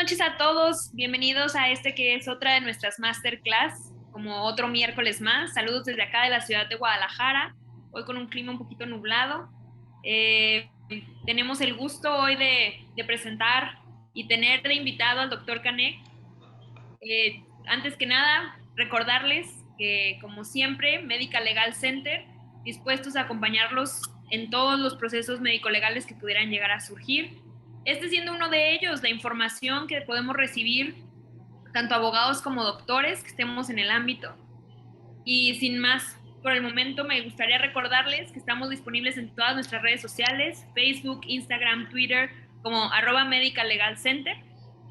noches a todos, bienvenidos a este que es otra de nuestras masterclass, como otro miércoles más. Saludos desde acá de la ciudad de Guadalajara, hoy con un clima un poquito nublado. Eh, Tenemos el gusto hoy de presentar y tener de invitado al doctor Canek. Antes que nada, recordarles que, como siempre, Medical Legal Center, dispuestos a acompañarlos en todos los procesos médico-legales que pudieran llegar a surgir. Este siendo uno de ellos, la información que podemos recibir, tanto abogados como doctores que estemos en el ámbito. Y sin más, por el momento me gustaría recordarles que estamos disponibles en todas nuestras redes sociales, Facebook, Instagram, Twitter, como @medicallegalcenter.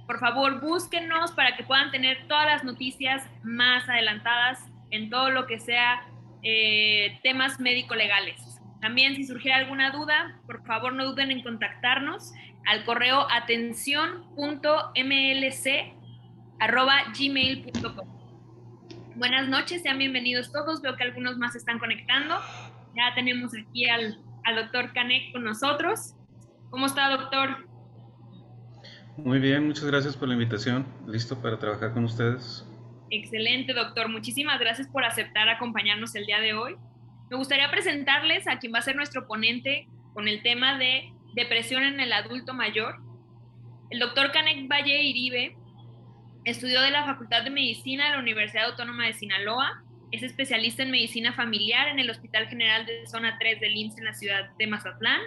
Por favor, búsquennos para que puedan tener todas las noticias más adelantadas en todo lo que sea temas médico-legales. También, si surgiera alguna duda, por favor no duden en contactarnos al correo atención.mlc@gmail.com. Buenas noches, sean bienvenidos todos. Veo que algunos más se están conectando. Ya tenemos aquí al doctor Canek con nosotros. ¿Cómo está, doctor? Muy bien, muchas gracias por la invitación. Listo para trabajar con ustedes. Excelente, doctor. Muchísimas gracias por aceptar acompañarnos el día de hoy. Me gustaría presentarles a quien va a ser nuestro ponente con el tema de depresión en el adulto mayor. El doctor Canek Valle Iribe estudió de la Facultad de Medicina de la Universidad Autónoma de Sinaloa. Es especialista en medicina familiar en el Hospital General de Zona 3 del IMSS en la ciudad de Mazatlán.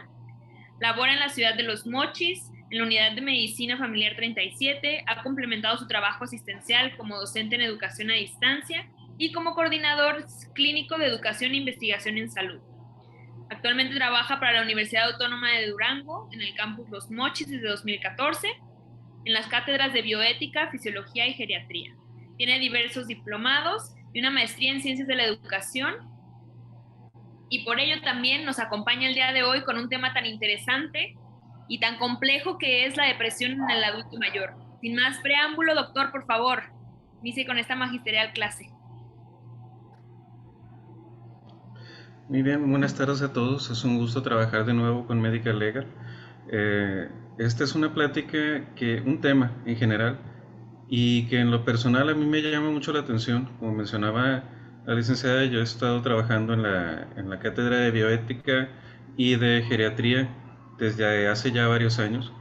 Labora en la ciudad de Los Mochis, en la Unidad de Medicina Familiar 37, ha complementado su trabajo asistencial como docente en educación a distancia y como coordinador clínico de educación e investigación en salud. Actualmente trabaja para la Universidad Autónoma de Durango, en el campus Los Mochis desde 2014, en las cátedras de bioética, fisiología y geriatría. Tiene diversos diplomados y una maestría en ciencias de la educación, y por ello también nos acompaña el día de hoy con un tema tan interesante y tan complejo que es la depresión en el adulto mayor. Sin más preámbulo, doctor, por favor, inicie con esta magisterial clase. Muy bien, buenas tardes a todos. Es un gusto trabajar de nuevo con Medical Legal. Esta es una plática un tema en general, y que en lo personal a mí me llama mucho la atención. Como mencionaba la licenciada, yo he estado trabajando en la cátedra de bioética y de geriatría desde hace ya varios años.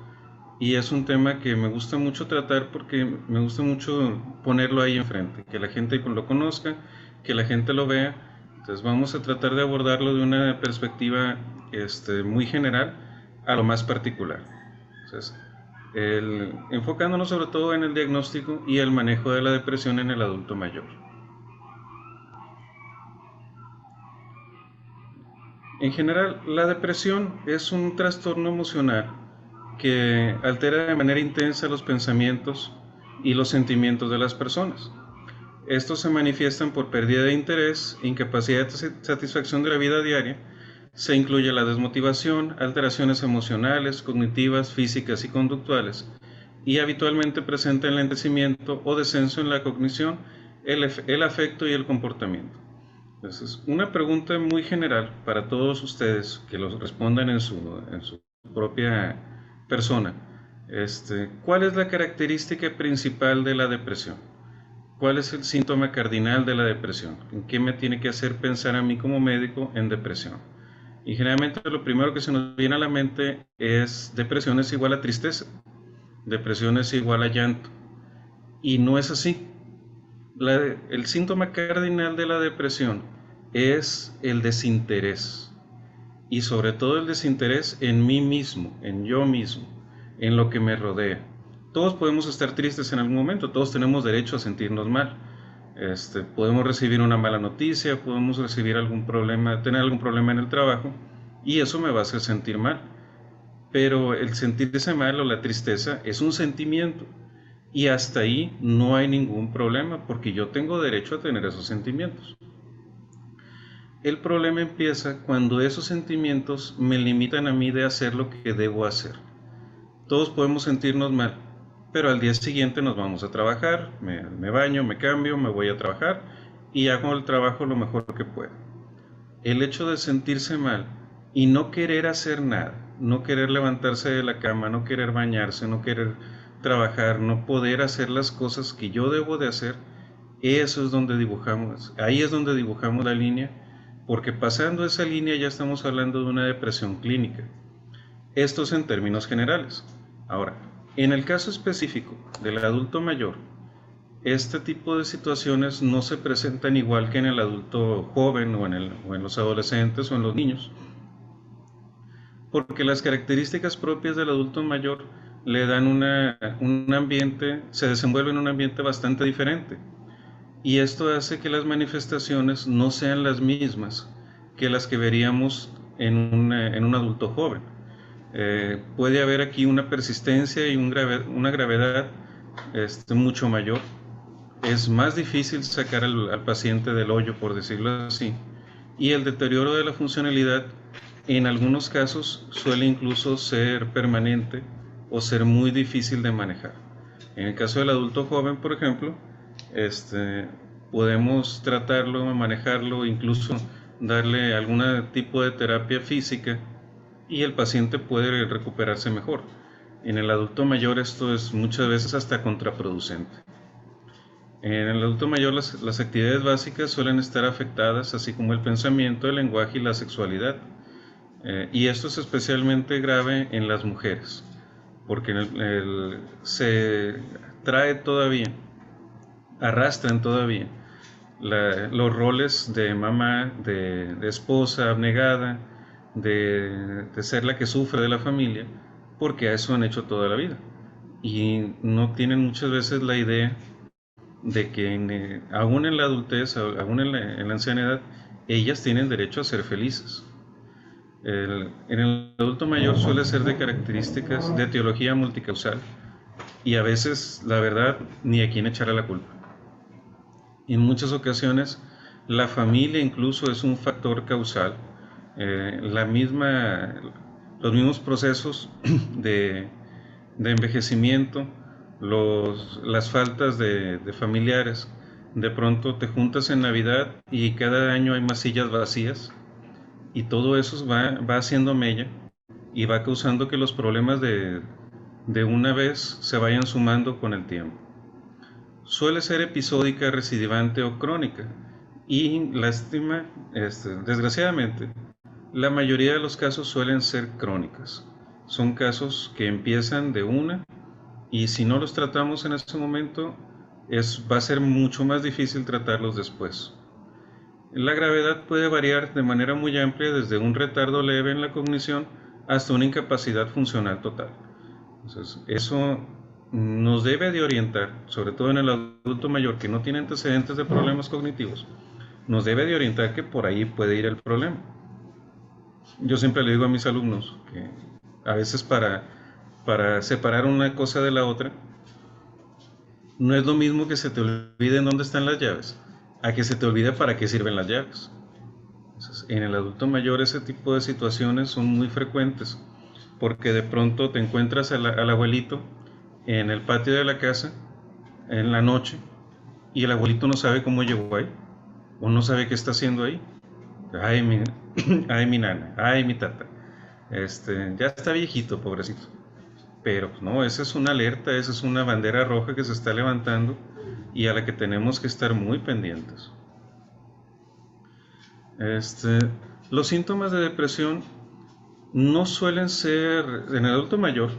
Y es un tema que me gusta mucho tratar porque me gusta mucho ponerlo ahí enfrente, que la gente lo conozca, que la gente lo vea. Entonces vamos a tratar de abordarlo de una perspectiva muy general a lo más particular. Entonces, enfocándonos sobre todo en el diagnóstico y el manejo de la depresión en el adulto mayor. En general, la depresión es un trastorno emocional que altera de manera intensa los pensamientos y los sentimientos de las personas. Estos se manifiestan por pérdida de interés, incapacidad de satisfacción de la vida diaria. Se incluye la desmotivación, alteraciones emocionales, cognitivas, físicas y conductuales, y habitualmente presenta el lentecimiento o descenso en la cognición, el afecto y el comportamiento. Entonces, una pregunta muy general para todos ustedes que los respondan en su propia persona. ¿Cuál es la característica principal de la depresión? ¿Cuál es el síntoma cardinal de la depresión? ¿En qué me tiene que hacer pensar a mí como médico en depresión? Y generalmente lo primero que se nos viene a la mente es: depresión es igual a tristeza, depresión es igual a llanto. Y no es así. El síntoma cardinal de la depresión es el desinterés, y sobre todo el desinterés en mí mismo, en yo mismo, en lo que me rodea. Todos podemos estar tristes en algún momento, todos tenemos derecho a sentirnos mal. Podemos recibir una mala noticia, podemos recibir algún problema, tener algún problema en el trabajo, y eso me va a hacer sentir mal. Pero el sentirse mal o la tristeza es un sentimiento, y hasta ahí no hay ningún problema porque yo tengo derecho a tener esos sentimientos. El problema empieza cuando esos sentimientos me limitan a mí de hacer lo que debo hacer. Todos podemos sentirnos mal, pero al día siguiente nos vamos a trabajar, me baño, me cambio, me voy a trabajar y hago el trabajo lo mejor que puedo. El hecho de sentirse mal y no querer hacer nada, no querer levantarse de la cama, no querer bañarse, no querer trabajar, no poder hacer las cosas que yo debo de hacer, eso es donde dibujamos, ahí es donde dibujamos la línea, porque pasando esa línea ya estamos hablando de una depresión clínica. Esto es en términos generales. Ahora, en el caso específico del adulto mayor, este tipo de situaciones no se presentan igual que en el adulto joven o en los adolescentes o en los niños, porque las características propias del adulto mayor le dan un ambiente, se desenvuelve en un ambiente bastante diferente. Y esto hace que las manifestaciones no sean las mismas que las que veríamos en un adulto joven. Puede haber aquí una persistencia y una gravedad mucho mayor. Es más difícil sacar al paciente del hoyo, por decirlo así, y el deterioro de la funcionalidad en algunos casos suele incluso ser permanente o ser muy difícil de manejar. En el caso del adulto joven, por ejemplo, podemos tratarlo, manejarlo, incluso darle algún tipo de terapia física y el paciente puede recuperarse mejor. En el adulto mayor esto es muchas veces hasta contraproducente. En el adulto mayor las actividades básicas suelen estar afectadas, así como el pensamiento, el lenguaje y la sexualidad. Y esto es especialmente grave en las mujeres, porque se trae todavía, arrastran todavía los roles de mamá, de esposa abnegada, de ser la que sufre de la familia, porque a eso han hecho toda la vida. Y no tienen muchas veces la idea de que aún en la adultez, aún en la ancianidad, ellas tienen derecho a ser felices. En el adulto mayor suele ser de características de etiología multicausal y a veces, la verdad, ni a quién echarle la culpa. En muchas ocasiones, la familia incluso es un factor causal. Los mismos procesos de envejecimiento, las faltas de familiares. De pronto te juntas en Navidad y cada año hay más sillas vacías y todo eso va haciendo mella y va causando que los problemas de una vez se vayan sumando con el tiempo. Suele ser episódica, recidivante o crónica y desgraciadamente, la mayoría de los casos suelen ser crónicas. Son casos que empiezan de una y si no los tratamos en ese momento, va a ser mucho más difícil tratarlos después. La gravedad puede variar de manera muy amplia desde un retardo leve en la cognición hasta una incapacidad funcional total. Entonces, eso nos debe de orientar, sobre todo en el adulto mayor que no tiene antecedentes de problemas cognitivos, nos debe de orientar que por ahí puede ir el problema. Yo siempre le digo a mis alumnos que a veces para separar una cosa de la otra, no es lo mismo que se te olvide en dónde están las llaves, a que se te olvide para qué sirven las llaves. Entonces, en el adulto mayor ese tipo de situaciones son muy frecuentes, porque de pronto te encuentras al abuelito en el patio de la casa en la noche y el abuelito no sabe cómo llegó ahí o no sabe qué está haciendo ahí. Ay, mi nana, ay, mi tata. Ya está viejito, pobrecito. Pero no, esa es una alerta, esa es una bandera roja que se está levantando y a la que tenemos que estar muy pendientes. Los síntomas de depresión no suelen ser, en el adulto mayor,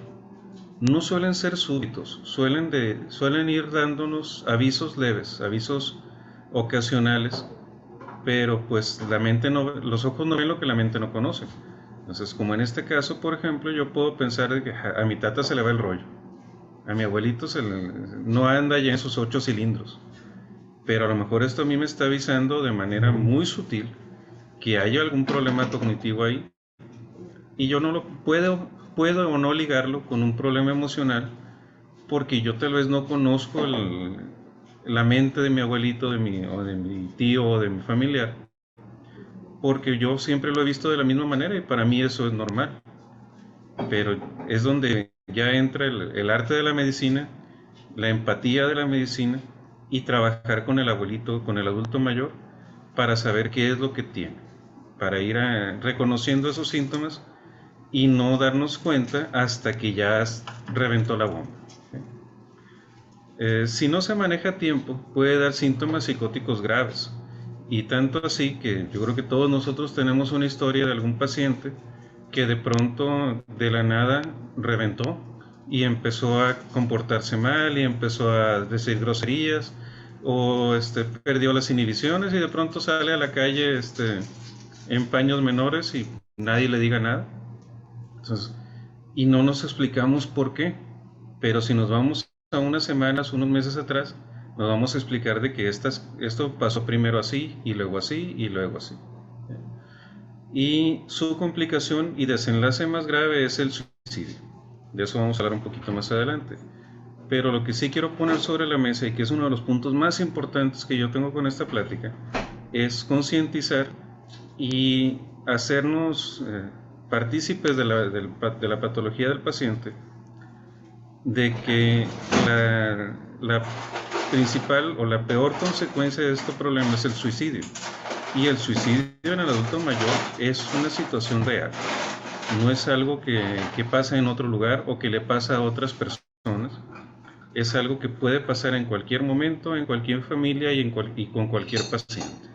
no suelen ser súbitos, suelen ir dándonos avisos leves, avisos ocasionales, pero pues los ojos no ven lo que la mente no conoce. Entonces, como en este caso, por ejemplo, yo puedo pensar que a mi tata se le va el rollo, a mi abuelito no anda ya en sus 8 cilindros, pero a lo mejor esto a mí me está avisando de manera muy sutil que hay algún problema cognitivo ahí y yo no lo puedo o no ligarlo con un problema emocional porque yo tal vez no conozco la mente de mi abuelito, o de mi tío o de mi familiar, porque yo siempre lo he visto de la misma manera y para mí eso es normal. Pero es donde ya entra el arte de la medicina, la empatía de la medicina y trabajar con el abuelito, con el adulto mayor, para saber qué es lo que tiene, para ir reconociendo esos síntomas y no darnos cuenta hasta que ya reventó la bomba. Si no se maneja a tiempo, puede dar síntomas psicóticos graves. Y tanto así que yo creo que todos nosotros tenemos una historia de algún paciente que de pronto de la nada reventó y empezó a comportarse mal y empezó a decir groserías o perdió las inhibiciones y de pronto sale a la calle en paños menores y nadie le diga nada. Entonces, y no nos explicamos por qué, pero si nos vamos a unas semanas, unos meses atrás, nos vamos a explicar de que esto pasó primero así y luego así y luego así. Y su complicación y desenlace más grave es el suicidio. De eso vamos a hablar un poquito más adelante. Pero lo que sí quiero poner sobre la mesa y que es uno de los puntos más importantes que yo tengo con esta plática es concientizar y hacernos partícipes de la patología del paciente, de que la principal o la peor consecuencia de este problema es el suicidio. Y el suicidio en el adulto mayor es una situación real. No es algo que pasa en otro lugar o que le pasa a otras personas. Es algo que puede pasar en cualquier momento, en cualquier familia y con cualquier paciente.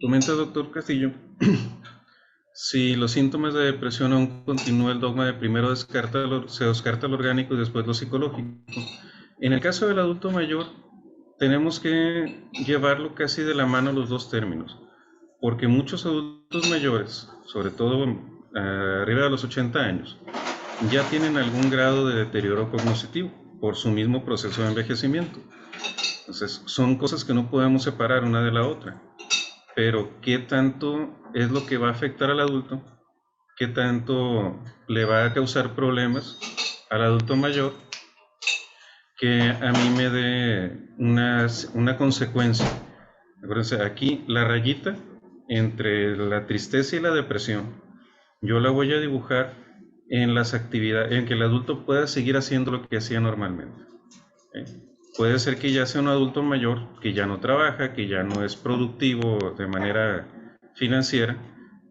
Comenta el doctor Castillo si los síntomas de depresión aún continúa el dogma de primero se descarta lo orgánico y después lo psicológico. En el caso del adulto mayor, tenemos que llevarlo casi de la mano los dos términos, porque muchos adultos mayores, sobre todo arriba de los 80 años, ya tienen algún grado de deterioro cognitivo por su mismo proceso de envejecimiento. Entonces, son cosas que no podemos separar una de la otra. Pero ¿qué tanto es lo que va a afectar al adulto? ¿Qué tanto le va a causar problemas al adulto mayor que a mí me dé una consecuencia? Acuérdense, aquí la rayita entre la tristeza y la depresión, yo la voy a dibujar en las actividades, en que el adulto pueda seguir haciendo lo que hacía normalmente. Puede ser que ya sea un adulto mayor, que ya no trabaja, que ya no es productivo de manera financiera,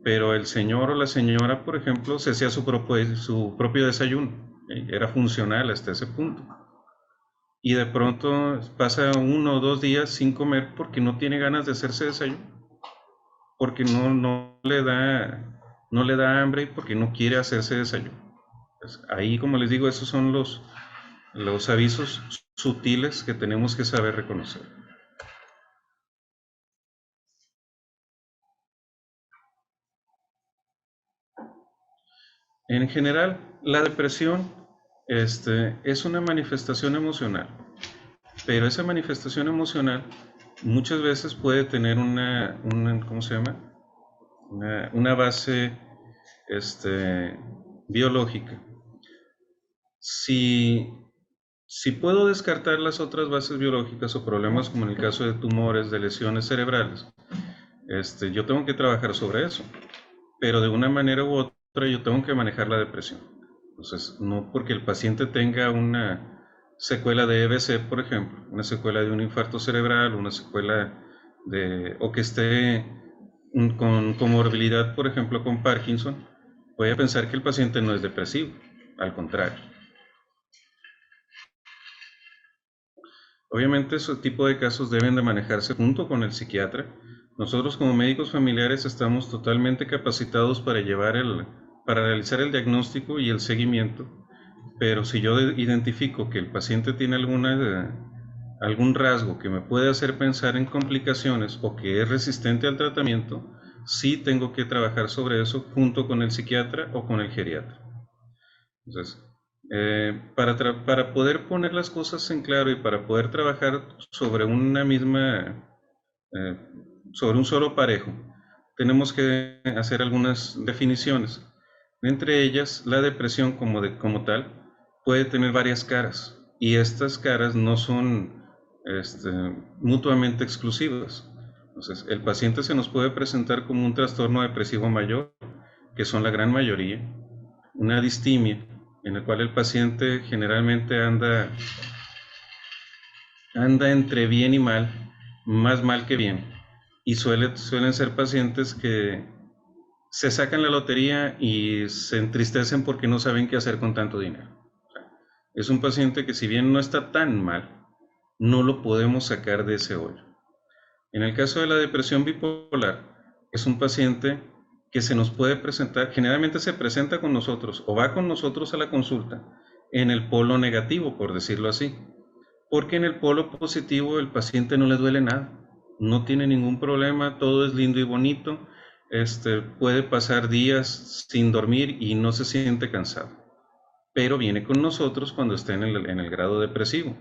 pero el señor o la señora, por ejemplo, se hacía su propio desayuno, era funcional hasta ese punto. Y de pronto pasa 1 o 2 días sin comer porque no tiene ganas de hacerse desayuno, porque no le da hambre y porque no quiere hacerse desayuno. Pues ahí, como les digo, esos son los avisos sutiles que tenemos que saber reconocer. En general, la depresión es una manifestación emocional, pero esa manifestación emocional muchas veces puede tener ¿cómo se llama? Una base biológica. Si puedo descartar las otras bases biológicas o problemas como en el caso de tumores, de lesiones cerebrales, yo tengo que trabajar sobre eso, pero de una manera u otra yo tengo que manejar la depresión. Entonces, no porque el paciente tenga una secuela de EBC, por ejemplo, una secuela de un infarto cerebral, una secuela o que esté con comorbilidad, por ejemplo, con Parkinson, voy a pensar que el paciente no es depresivo, al contrario. Obviamente, ese tipo de casos deben de manejarse junto con el psiquiatra. Nosotros como médicos familiares estamos totalmente capacitados para realizar el diagnóstico y el seguimiento, pero si yo identifico que el paciente tiene algún rasgo que me puede hacer pensar en complicaciones o que es resistente al tratamiento, sí tengo que trabajar sobre eso junto con el psiquiatra o con el geriatra. Entonces, para poder poner las cosas en claro y para poder trabajar sobre sobre un solo parejo, tenemos que hacer algunas definiciones. Entre ellas, la depresión como tal puede tener varias caras y estas caras no son mutuamente exclusivas. Entonces, el paciente se nos puede presentar como un trastorno depresivo mayor, que son la gran mayoría, una distimia, en el cual el paciente generalmente anda entre bien y mal, más mal que bien, y suelen ser pacientes que se sacan la lotería y se entristecen porque no saben qué hacer con tanto dinero. Es un paciente que, si bien no está tan mal, no lo podemos sacar de ese hoyo. En el caso de la depresión bipolar, es un paciente que se nos puede presentar, generalmente se presenta con nosotros o va con nosotros a la consulta en el polo negativo, por decirlo así, porque en el polo positivo el paciente no le duele nada, no tiene ningún problema, todo es lindo y bonito, puede pasar días sin dormir y no se siente cansado, pero viene con nosotros cuando está en el grado depresivo.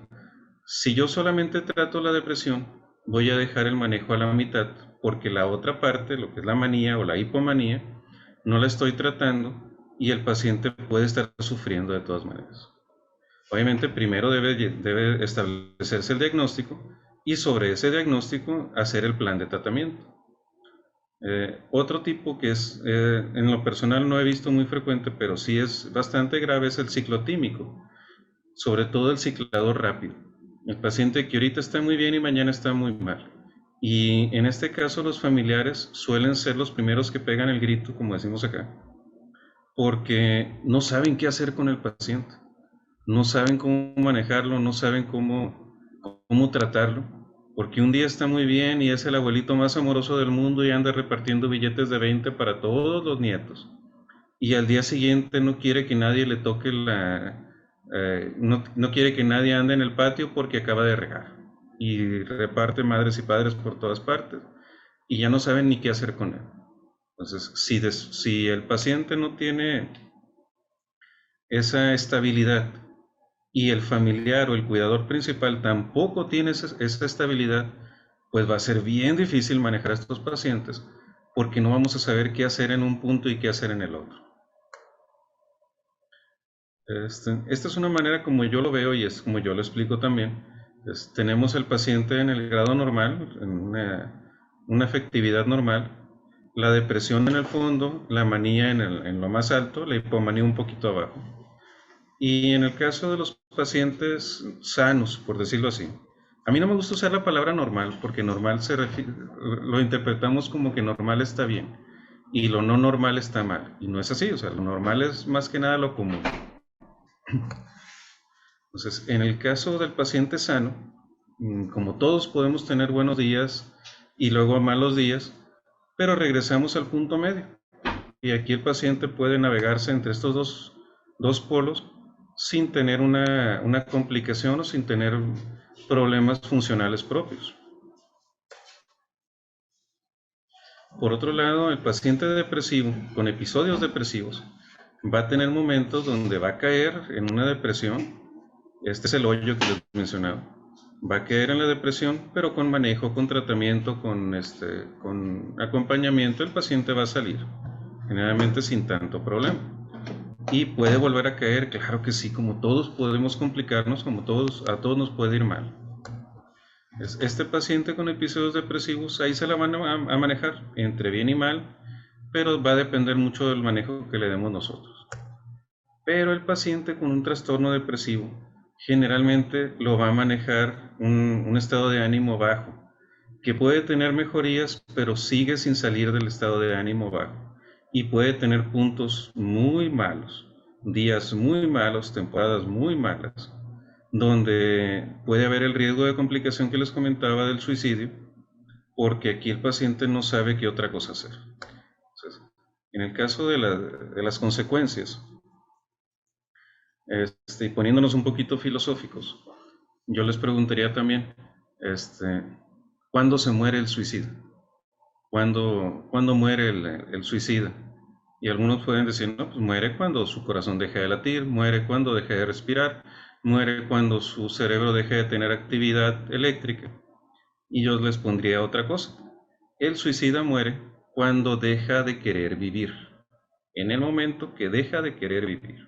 Si yo solamente trato la depresión, voy a dejar el manejo a la mitad, porque la otra parte, lo que es la manía o la hipomanía, no la estoy tratando y el paciente puede estar sufriendo de todas maneras. Obviamente, primero debe establecerse el diagnóstico y sobre ese diagnóstico hacer el plan de tratamiento. Otro tipo que en lo personal no he visto muy frecuente, pero sí es bastante grave, es el ciclotímico, sobre todo el ciclador rápido. El paciente que ahorita está muy bien y mañana está muy mal. Y en este caso los familiares suelen ser los primeros que pegan el grito, como decimos acá, porque no saben qué hacer con el paciente, no saben cómo manejarlo, no saben cómo tratarlo, porque un día está muy bien y es el abuelito más amoroso del mundo y anda repartiendo billetes de 20 para todos los nietos. Y al día siguiente no quiere que nadie le toque no quiere que nadie ande en el patio porque acaba de regar. Y reparte madres y padres por todas partes. Y ya no saben ni qué hacer con él. Entonces, si el paciente no tiene esa estabilidad y el familiar o el cuidador principal tampoco tiene esa estabilidad, pues va a ser bien difícil manejar a estos pacientes porque no vamos a saber qué hacer en un punto y qué hacer en el otro. Esta es una manera como yo lo veo y es como yo lo explico también. Tenemos el paciente en el grado normal, en una afectividad normal, la depresión en el fondo, la manía en lo más alto, la hipomanía un poquito abajo. Y en el caso de los pacientes sanos, por decirlo así, a mí no me gusta usar la palabra normal porque normal lo interpretamos como que normal está bien y lo no normal está mal. Y no es así, o sea, lo normal es más que nada lo común. Entonces, en el caso del paciente sano, como todos podemos tener buenos días y luego malos días, pero regresamos al punto medio. Y aquí el paciente puede navegarse entre estos dos polos sin tener una complicación o sin tener problemas funcionales propios. Por otro lado, el paciente depresivo, con episodios depresivos, va a tener momentos donde va a caer en una depresión. Este es el hoyo que les mencionaba. Va a caer en la depresión, pero con manejo, con tratamiento, con acompañamiento, el paciente va a salir, generalmente sin tanto problema. Y puede volver a caer, claro que sí, como todos podemos complicarnos, a todos nos puede ir mal. Este paciente con episodios depresivos, ahí se la van a manejar entre bien y mal, pero va a depender mucho del manejo que le demos nosotros. Pero el paciente con un trastorno depresivo generalmente lo va a manejar un estado de ánimo bajo, que puede tener mejorías, pero sigue sin salir del estado de ánimo bajo. Y puede tener puntos muy malos, días muy malos, temporadas muy malas, donde puede haber el riesgo de complicación que les comentaba del suicidio, porque aquí el paciente no sabe qué otra cosa hacer. Entonces, en el caso de las consecuencias, poniéndonos un poquito filosóficos, yo les preguntaría también, ¿cuándo se muere el suicida? ¿Cuándo muere el suicida? Y algunos pueden decir, no, pues muere cuando su corazón deja de latir, muere cuando deja de respirar, muere cuando su cerebro deja de tener actividad eléctrica. Y yo les pondría otra cosa. El suicida muere cuando deja de querer vivir, en el momento que deja de querer vivir.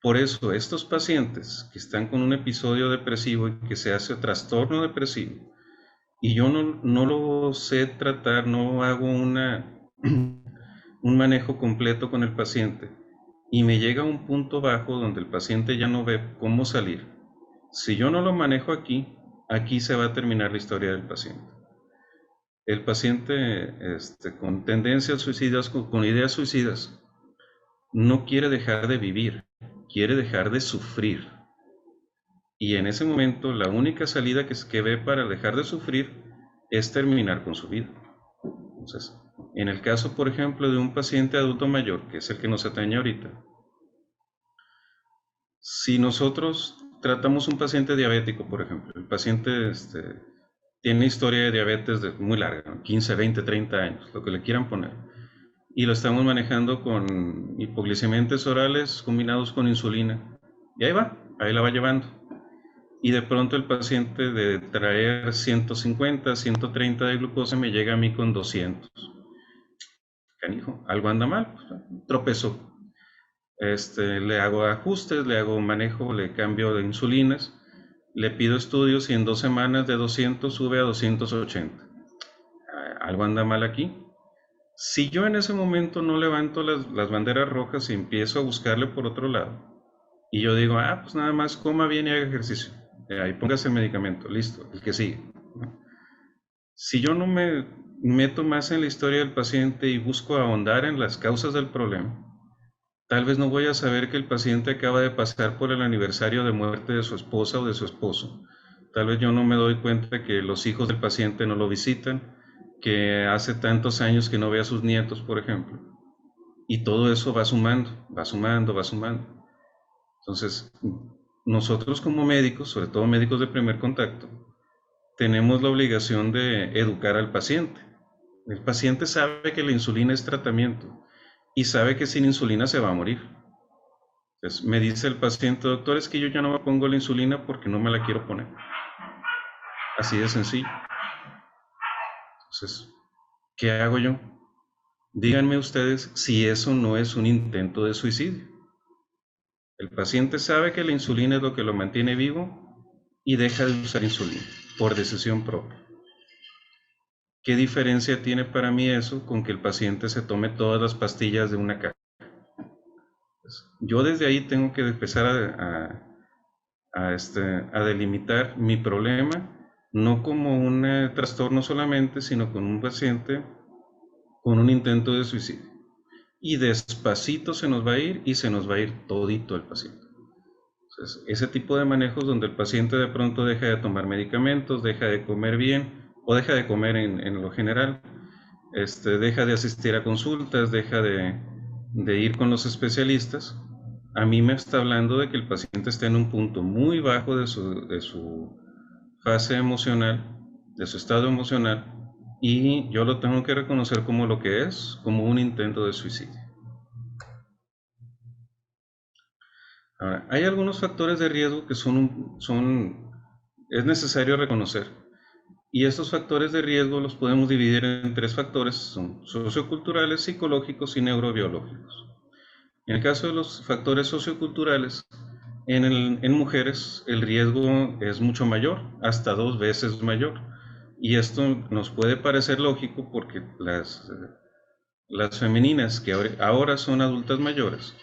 Por eso, estos pacientes que están con un episodio depresivo y que se hace trastorno depresivo, y yo no lo sé tratar, no hago un manejo completo con el paciente, y me llega a un punto bajo donde el paciente ya no ve cómo salir. Si yo no lo manejo aquí se va a terminar la historia del paciente. el paciente con tendencias suicidas, con ideas suicidas, no quiere dejar de vivir, quiere dejar de sufrir. Y en ese momento la única salida que ve para dejar de sufrir es terminar con su vida. Entonces, en el caso, por ejemplo, de un paciente adulto mayor, que es el que nos atañe ahorita, si nosotros tratamos un paciente diabético, por ejemplo, el paciente tiene historia de diabetes muy larga, ¿no? 15, 20, 30 años, lo que le quieran poner, y lo estamos manejando con hipoglicemiantes orales combinados con insulina, y ahí la va llevando. Y de pronto el paciente de traer 150, 130 de glucosa me llega a mí con 200. Canijo, algo anda mal, pues, tropezó. Le hago ajustes, le hago manejo, le cambio de insulinas, le pido estudios y en 2 semanas de 200 sube a 280. Algo anda mal aquí. Si yo en ese momento no levanto las banderas rojas y empiezo a buscarle por otro lado, y yo digo, pues nada más coma bien y haga ejercicio, ahí póngase el medicamento, listo, el que sigue. Si yo no me meto más en la historia del paciente y busco ahondar en las causas del problema, tal vez no voy a saber que el paciente acaba de pasar por el aniversario de muerte de su esposa o de su esposo. Tal vez yo no me doy cuenta que los hijos del paciente no lo visitan, que hace tantos años que no ve a sus nietos, por ejemplo. Y todo eso va sumando, va sumando, va sumando. Entonces, nosotros como médicos, sobre todo médicos de primer contacto, tenemos la obligación de educar al paciente. El paciente sabe que la insulina es tratamiento y sabe que sin insulina se va a morir. Entonces, me dice el paciente, doctor, es que yo ya no me pongo la insulina porque no me la quiero poner. Así de sencillo. Entonces, ¿qué hago yo? Díganme ustedes si eso no es un intento de suicidio. El paciente sabe que la insulina es lo que lo mantiene vivo y deja de usar insulina por decisión propia. ¿Qué diferencia tiene para mí eso con que el paciente se tome todas las pastillas de una caja? Yo desde ahí tengo que empezar a delimitar mi problema, no como un trastorno solamente, sino con un paciente con un intento de suicidio. Y despacito se nos va a ir y se nos va a ir todito el paciente. Entonces, ese tipo de manejos donde el paciente de pronto deja de tomar medicamentos, deja de comer bien o deja de comer en lo general, deja de asistir a consultas, deja de ir con los especialistas, a mí me está hablando de que el paciente está en un punto muy bajo de su fase emocional, de su estado emocional, y yo lo tengo que reconocer como lo que es, como un intento de suicidio. Ahora, hay algunos factores de riesgo que es necesario reconocer. Y estos factores de riesgo los podemos dividir en 3 factores, son socioculturales, psicológicos y neurobiológicos. En el caso de los factores socioculturales, en mujeres el riesgo es mucho mayor, hasta 2 veces mayor. Y esto nos puede parecer lógico porque las femeninas que ahora son adultas mayores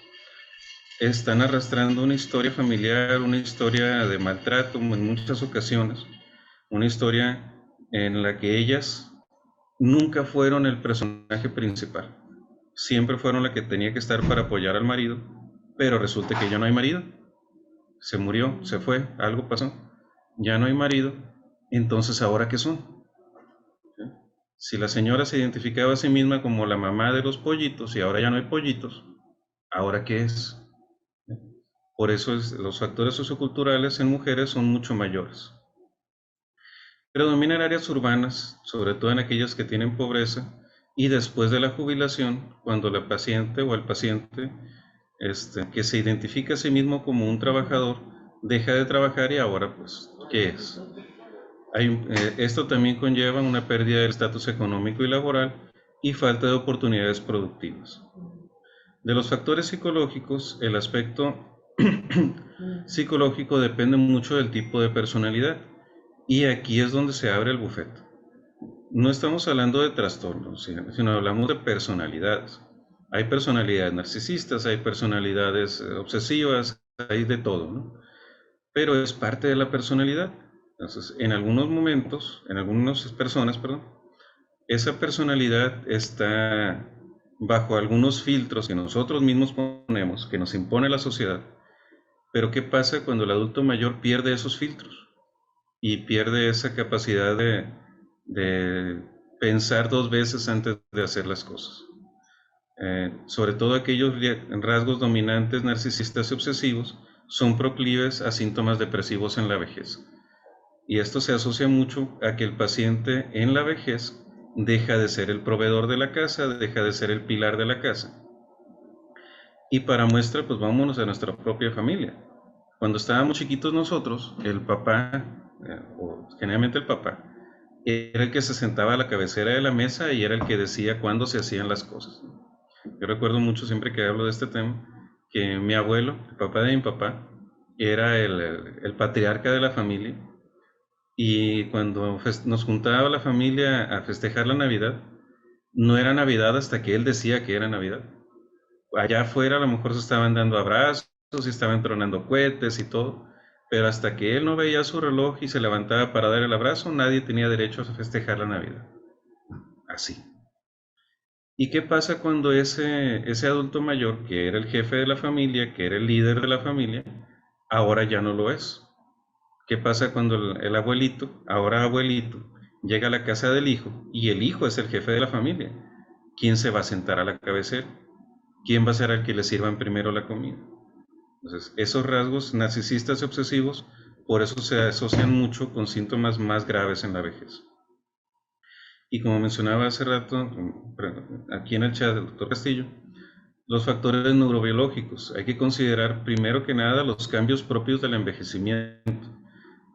están arrastrando una historia familiar, una historia de maltrato en muchas ocasiones, una historia en la que ellas nunca fueron el personaje principal. Siempre fueron la que tenía que estar para apoyar al marido, pero resulta que ya no hay marido. Se murió, se fue, algo pasó. Ya no hay marido, entonces ¿ahora qué son? Si la señora se identificaba a sí misma como la mamá de los pollitos y ahora ya no hay pollitos, ¿ahora qué es? Por eso los factores socioculturales en mujeres son mucho mayores. Predominan áreas urbanas, sobre todo en aquellas que tienen pobreza, y después de la jubilación, cuando la paciente o el paciente que se identifica a sí mismo como un trabajador, deja de trabajar y ahora, pues, ¿qué es? Esto también conlleva una pérdida del estatus económico y laboral y falta de oportunidades productivas. De los factores psicológicos, el aspecto psicológico depende mucho del tipo de personalidad y aquí es donde se abre el bufete. No estamos hablando de trastornos, sino hablamos de personalidades. Hay personalidades narcisistas, hay personalidades obsesivas, hay de todo, ¿no? Pero es parte de la personalidad. Entonces, en algunas personas, esa personalidad está bajo algunos filtros que nosotros mismos ponemos, que nos impone la sociedad. Pero ¿qué pasa cuando el adulto mayor pierde esos filtros y pierde esa capacidad de pensar dos veces antes de hacer las cosas? Sobre todo aquellos rasgos dominantes narcisistas y obsesivos son proclives a síntomas depresivos en la vejez. Y esto se asocia mucho a que el paciente en la vejez deja de ser el proveedor de la casa, deja de ser el pilar de la casa. Y para muestra, pues vámonos a nuestra propia familia. Cuando estábamos chiquitos nosotros, el papá, o generalmente el papá, era el que se sentaba a la cabecera de la mesa y era el que decía cuándo se hacían las cosas. Yo recuerdo mucho siempre que hablo de este tema, que mi abuelo, el papá de mi papá, era el patriarca de la familia, y cuando nos juntaba la familia a festejar la Navidad, no era Navidad hasta que él decía que era Navidad. Allá afuera a lo mejor se estaban dando abrazos y estaban tronando cohetes y todo, pero hasta que él no veía su reloj y se levantaba para dar el abrazo, nadie tenía derecho a festejar la Navidad. Así. ¿Y qué pasa cuando ese adulto mayor, que era el jefe de la familia, que era el líder de la familia, ahora ya no lo es? ¿Qué pasa cuando el abuelito, ahora abuelito, llega a la casa del hijo y el hijo es el jefe de la familia? ¿Quién se va a sentar a la cabecera? ¿Quién va a ser el que le sirvan primero la comida? Entonces, esos rasgos narcisistas y obsesivos, por eso se asocian mucho con síntomas más graves en la vejez. Y como mencionaba hace rato, aquí en el chat del doctor Castillo, los factores neurobiológicos. Hay que considerar primero que nada los cambios propios del envejecimiento,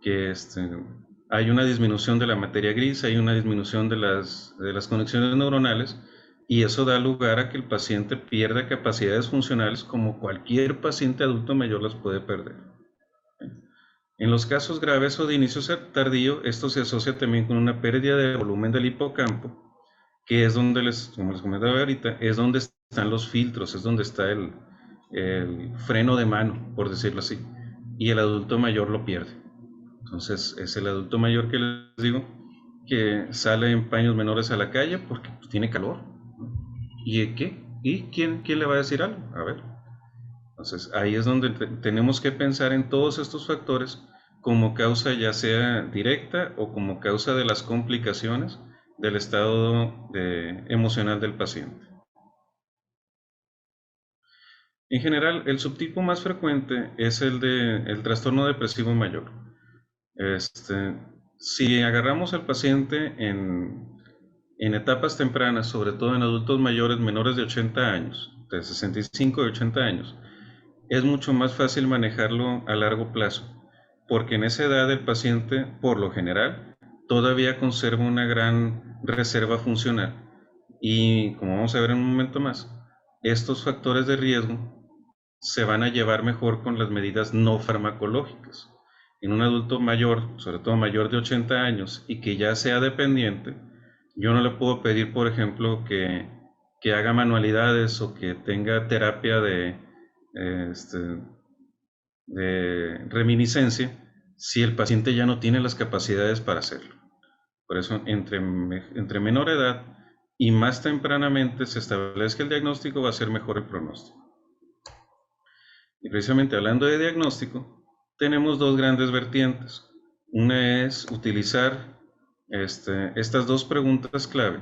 que hay una disminución de la materia gris, hay una disminución de las conexiones neuronales, y eso da lugar a que el paciente pierda capacidades funcionales como cualquier paciente adulto mayor las puede perder. En los casos graves o de inicio tardío, esto se asocia también con una pérdida de volumen del hipocampo, que es donde como les comentaba ahorita, es donde están los filtros, es donde está el freno de mano, por decirlo así, y el adulto mayor lo pierde. Entonces es el adulto mayor que les digo que sale en paños menores a la calle porque pues, tiene calor. ¿Y qué? ¿Y quién le va a decir algo? A ver. Entonces ahí es donde tenemos que pensar en todos estos factores como causa ya sea directa o como causa de las complicaciones del estado emocional del paciente. En general, el subtipo más frecuente es el trastorno depresivo mayor. Este, si agarramos al paciente en etapas tempranas, sobre todo en adultos mayores menores de 80 años, de 65 y 80 años, es mucho más fácil manejarlo a largo plazo, porque en esa edad el paciente, por lo general, todavía conserva una gran reserva funcional. Y como vamos a ver en un momento más, estos factores de riesgo se van a llevar mejor con las medidas no farmacológicas. En un adulto mayor, sobre todo mayor de 80 años y que ya sea dependiente, yo no le puedo pedir, por ejemplo, que haga manualidades o que tenga terapia de reminiscencia si el paciente ya no tiene las capacidades para hacerlo. Por eso, entre menor edad y más tempranamente se establezca el diagnóstico, va a ser mejor el pronóstico. Y precisamente hablando de diagnóstico, tenemos dos grandes vertientes. Una es utilizar estas dos preguntas clave.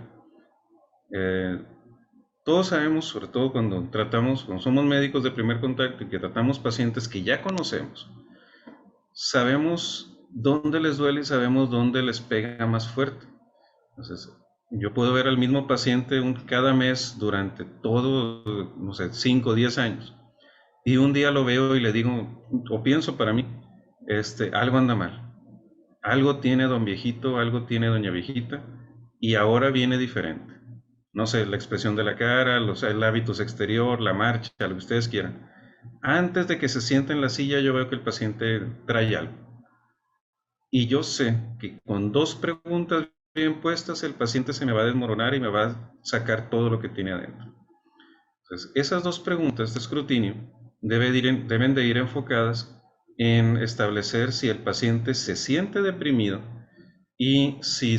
Todos sabemos, sobre todo cuando somos médicos de primer contacto y que tratamos pacientes que ya conocemos, sabemos dónde les duele y sabemos dónde les pega más fuerte. Entonces, yo puedo ver al mismo paciente cada mes durante todo, no sé, 5 o 10 años. Y un día lo veo y le digo, o pienso para mí, algo anda mal. Algo tiene don viejito, algo tiene doña viejita, y ahora viene diferente. No sé, la expresión de la cara, el hábitos exterior, la marcha, lo que ustedes quieran. Antes de que se siente en la silla, yo veo que el paciente trae algo. Y yo sé que con dos preguntas bien puestas, el paciente se me va a desmoronar y me va a sacar todo lo que tiene adentro. Entonces, esas dos preguntas de escrutinio deben de ir enfocadas en establecer si el paciente se siente deprimido y si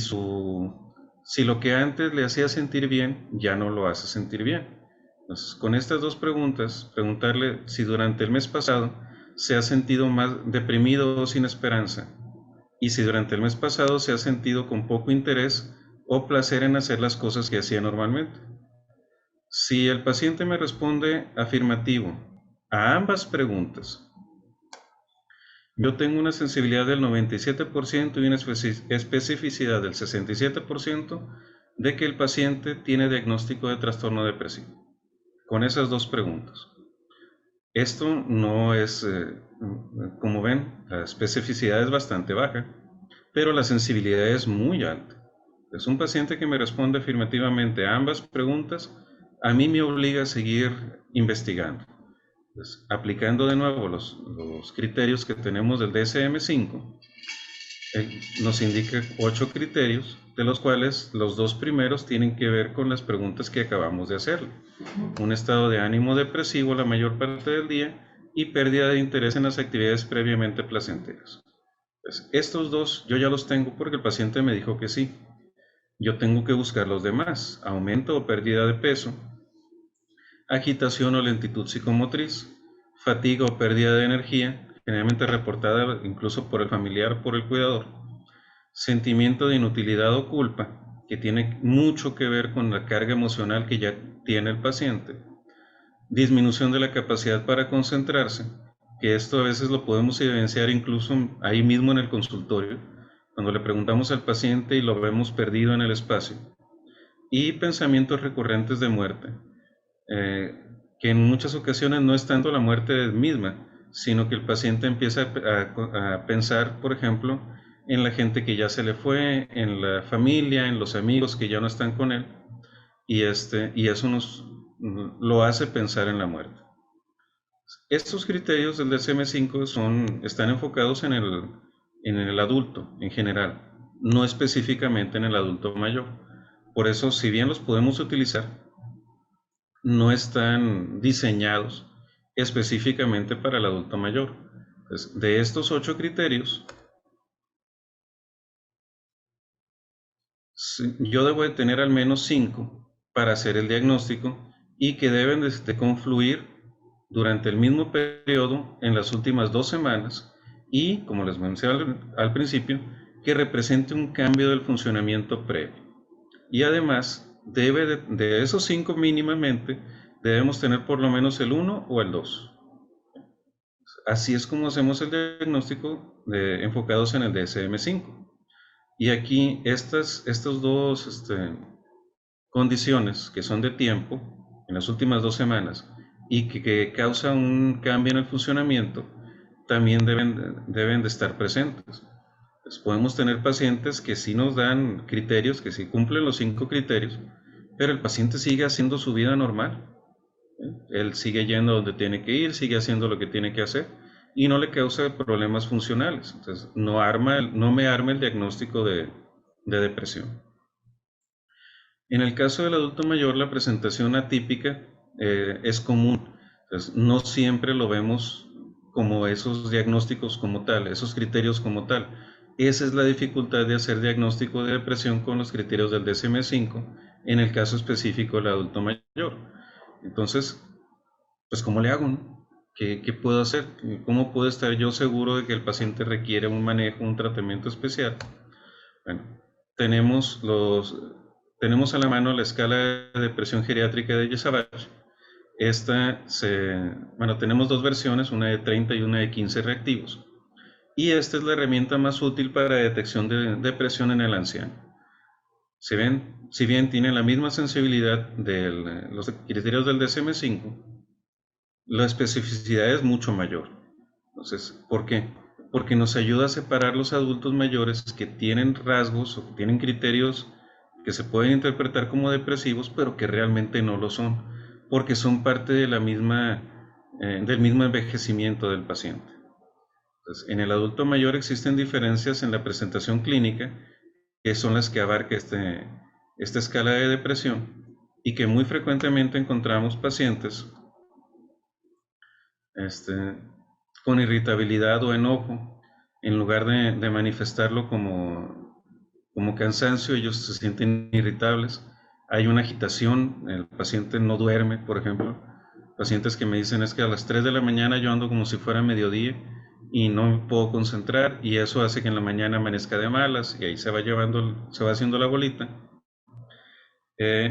si lo que antes le hacía sentir bien ya no lo hace sentir bien. Entonces, con estas dos preguntas, preguntarle si durante el mes pasado se ha sentido más deprimido o sin esperanza, y si durante el mes pasado se ha sentido con poco interés o placer en hacer las cosas que hacía normalmente. Si el paciente me responde afirmativo a ambas preguntas, yo tengo una sensibilidad del 97% y una especificidad del 67% de que el paciente tiene diagnóstico de trastorno depresivo. Con esas dos preguntas. Esto no es, como ven, la especificidad es bastante baja, pero la sensibilidad es muy alta. Es un paciente que me responde afirmativamente a ambas preguntas, a mí me obliga a seguir investigando. Pues, aplicando de nuevo los criterios que tenemos del DSM-5, nos indica 8 criterios, de los cuales los 2 primeros tienen que ver con las preguntas que acabamos de hacer. Un estado de ánimo depresivo la mayor parte del día y pérdida de interés en las actividades previamente placenteras. Pues estos dos yo ya los tengo porque el paciente me dijo que sí. Yo tengo que buscar los demás: aumento o pérdida de peso, agitación o lentitud psicomotriz, fatiga o pérdida de energía, generalmente reportada incluso por el familiar o por el cuidador, sentimiento de inutilidad o culpa, que tiene mucho que ver con la carga emocional que ya tiene el paciente, disminución de la capacidad para concentrarse, que esto a veces lo podemos evidenciar incluso ahí mismo en el consultorio, cuando le preguntamos al paciente y lo vemos perdido en el espacio, y pensamientos recurrentes de muerte, que en muchas ocasiones no es tanto la muerte misma, sino que el paciente empieza a pensar, por ejemplo, en la gente que ya se le fue, en la familia, en los amigos que ya no están con él, y eso lo hace pensar en la muerte. Estos criterios del DSM-5 están enfocados en el adulto en general, no específicamente en el adulto mayor. Por eso, si bien los podemos utilizar, no están diseñados específicamente para el adulto mayor. Entonces, de estos 8 criterios, yo debo de tener al menos 5 para hacer el diagnóstico y que deben de confluir durante el mismo periodo en las últimas 2 semanas y, como les mencioné al principio, que represente un cambio del funcionamiento previo. Y además, de esos 5 mínimamente, debemos tener por lo menos el 1 o el 2. Así es como hacemos el diagnóstico enfocados en el DSM-5. Y aquí estas dos condiciones que son de tiempo, en las últimas 2 semanas, y que causan un cambio en el funcionamiento, también deben de estar presentes. Pues podemos tener pacientes que sí nos dan criterios, que sí cumplen los 5 criterios, pero el paciente sigue haciendo su vida normal. Él sigue yendo donde tiene que ir, sigue haciendo lo que tiene que hacer y no le causa problemas funcionales. Entonces, no me arma el diagnóstico de depresión. En el caso del adulto mayor, la presentación atípica es común. Entonces, no siempre lo vemos como esos diagnósticos como tal, esos criterios como tal. Esa es la dificultad de hacer diagnóstico de depresión con los criterios del DSM-5, en el caso específico del adulto mayor. Entonces, pues ¿cómo le hago, no? ¿Qué puedo hacer? ¿Cómo puedo estar yo seguro de que el paciente requiere un manejo, un tratamiento especial? Bueno, tenemos, tenemos a la mano la escala de depresión geriátrica de Yesavage. Bueno, tenemos 2 versiones, una de 30 y una de 15 reactivos. Y esta es la herramienta más útil para detección de depresión en el anciano. Si bien tiene la misma sensibilidad de los criterios del DSM-5, la especificidad es mucho mayor. Entonces, ¿por qué? Porque nos ayuda a separar los adultos mayores que tienen rasgos o que tienen criterios que se pueden interpretar como depresivos, pero que realmente no lo son, porque son parte de del mismo envejecimiento del paciente. Entonces, en el adulto mayor existen diferencias en la presentación clínica, que son las que abarca esta escala de depresión, y que muy frecuentemente encontramos pacientes con irritabilidad o enojo, en lugar de manifestarlo como como cansancio, ellos se sienten irritables, hay una agitación, el paciente no duerme, por ejemplo. Pacientes que me dicen es que a las 3 de la mañana yo ando como si fuera mediodía y no me puedo concentrar y eso hace que en la mañana amanezca de malas y ahí se va llevando, se va haciendo la bolita.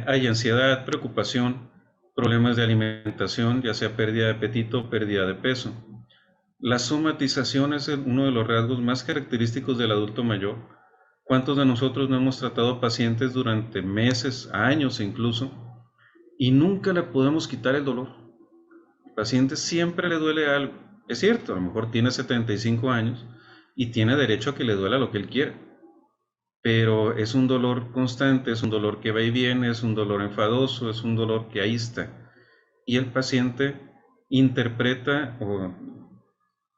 Hay ansiedad, preocupación, problemas de alimentación, ya sea pérdida de apetito o pérdida de peso. La somatización es uno de los rasgos más característicos del adulto mayor. ¿Cuántos de nosotros no hemos tratado pacientes durante meses, años incluso, y nunca le podemos quitar el dolor? El paciente siempre le duele algo. Es cierto, a lo mejor tiene 75 años y tiene derecho a que le duela lo que él quiera, pero es un dolor constante, es un dolor que va y viene, es un dolor enfadoso, es un dolor que ahí está. Y el paciente interpreta o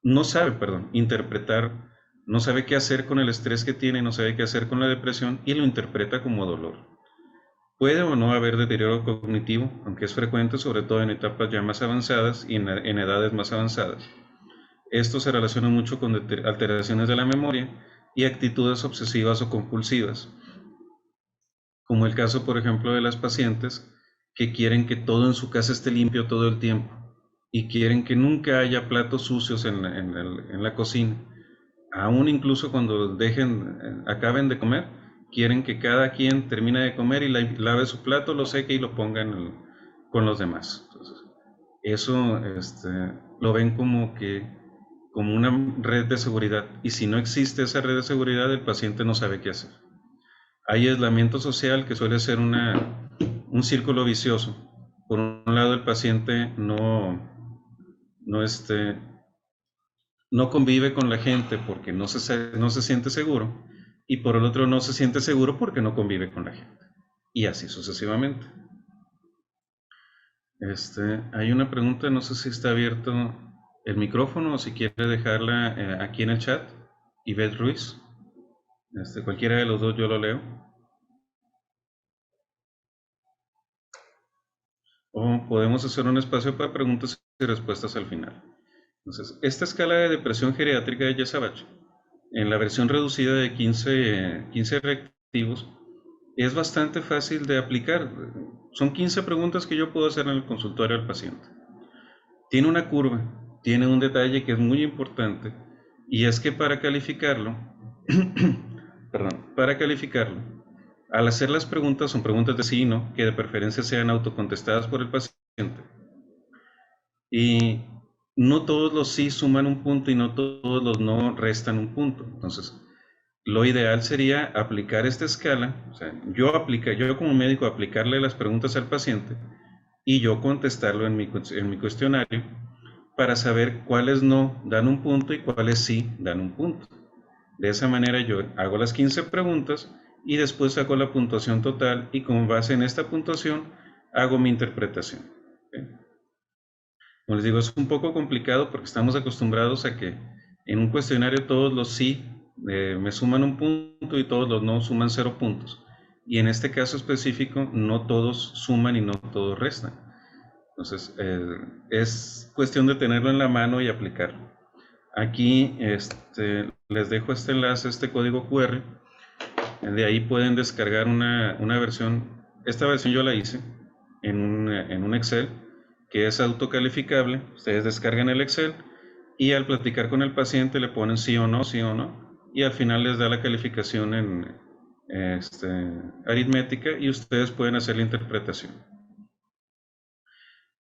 no sabe, perdón, interpretar, no sabe qué hacer con el estrés que tiene, no sabe qué hacer con la depresión y lo interpreta como dolor. Puede o no haber deterioro cognitivo, aunque es frecuente, sobre todo en etapas ya más avanzadas y en edades más avanzadas. Esto se relaciona mucho con alteraciones de la memoria y actitudes obsesivas o compulsivas, como el caso, por ejemplo, de las pacientes que quieren que todo en su casa esté limpio todo el tiempo y quieren que nunca haya platos sucios en la cocina. Aún incluso cuando acaben de comer, quieren que cada quien termine de comer y lave su plato, lo seque y lo ponga con los demás. Entonces, eso lo ven como una red de seguridad. Y si no existe esa red de seguridad, el paciente no sabe qué hacer. Hay aislamiento social que suele ser un círculo vicioso. Por un lado, el paciente no, no convive con la gente porque no se siente seguro, y por el otro no se siente seguro porque no convive con la gente. Y así sucesivamente. Hay una pregunta, no sé si está abierto el micrófono o si quiere dejarla aquí en el chat. Ivette Ruiz. Cualquiera de los dos yo lo leo. O podemos hacer un espacio para preguntas y respuestas al final. Entonces, esta escala de depresión geriátrica de Yesavach, en la versión reducida de 15 reactivos, es bastante fácil de aplicar. Son 15 preguntas que yo puedo hacer en el consultorio al paciente. Tiene una curva, tiene un detalle que es muy importante, y es que para calificarlo, para calificarlo, al hacer las preguntas, son preguntas de sí y no, que de preferencia sean autocontestadas por el paciente. Y no todos los sí suman un punto y no todos los no restan un punto. Entonces, lo ideal sería aplicar esta escala, o sea, yo como médico aplicarle las preguntas al paciente y yo contestarlo en mi cuestionario para saber cuáles no dan un punto y cuáles sí dan un punto. De esa manera yo hago las 15 preguntas y después saco la puntuación total y con base en esta puntuación hago mi interpretación. ¿Okay? Como les digo, es un poco complicado porque estamos acostumbrados a que en un cuestionario todos los sí me suman un punto y todos los no suman 0 puntos. Y en este caso específico no todos suman y no todos restan. Entonces es cuestión de tenerlo en la mano y aplicarlo. Aquí les dejo este enlace, este código QR. De ahí pueden descargar una versión. Esta versión yo la hice en un Excel que es autocalificable. Ustedes descargan el Excel y al platicar con el paciente le ponen sí o no, y al final les da la calificación en aritmética y ustedes pueden hacer la interpretación.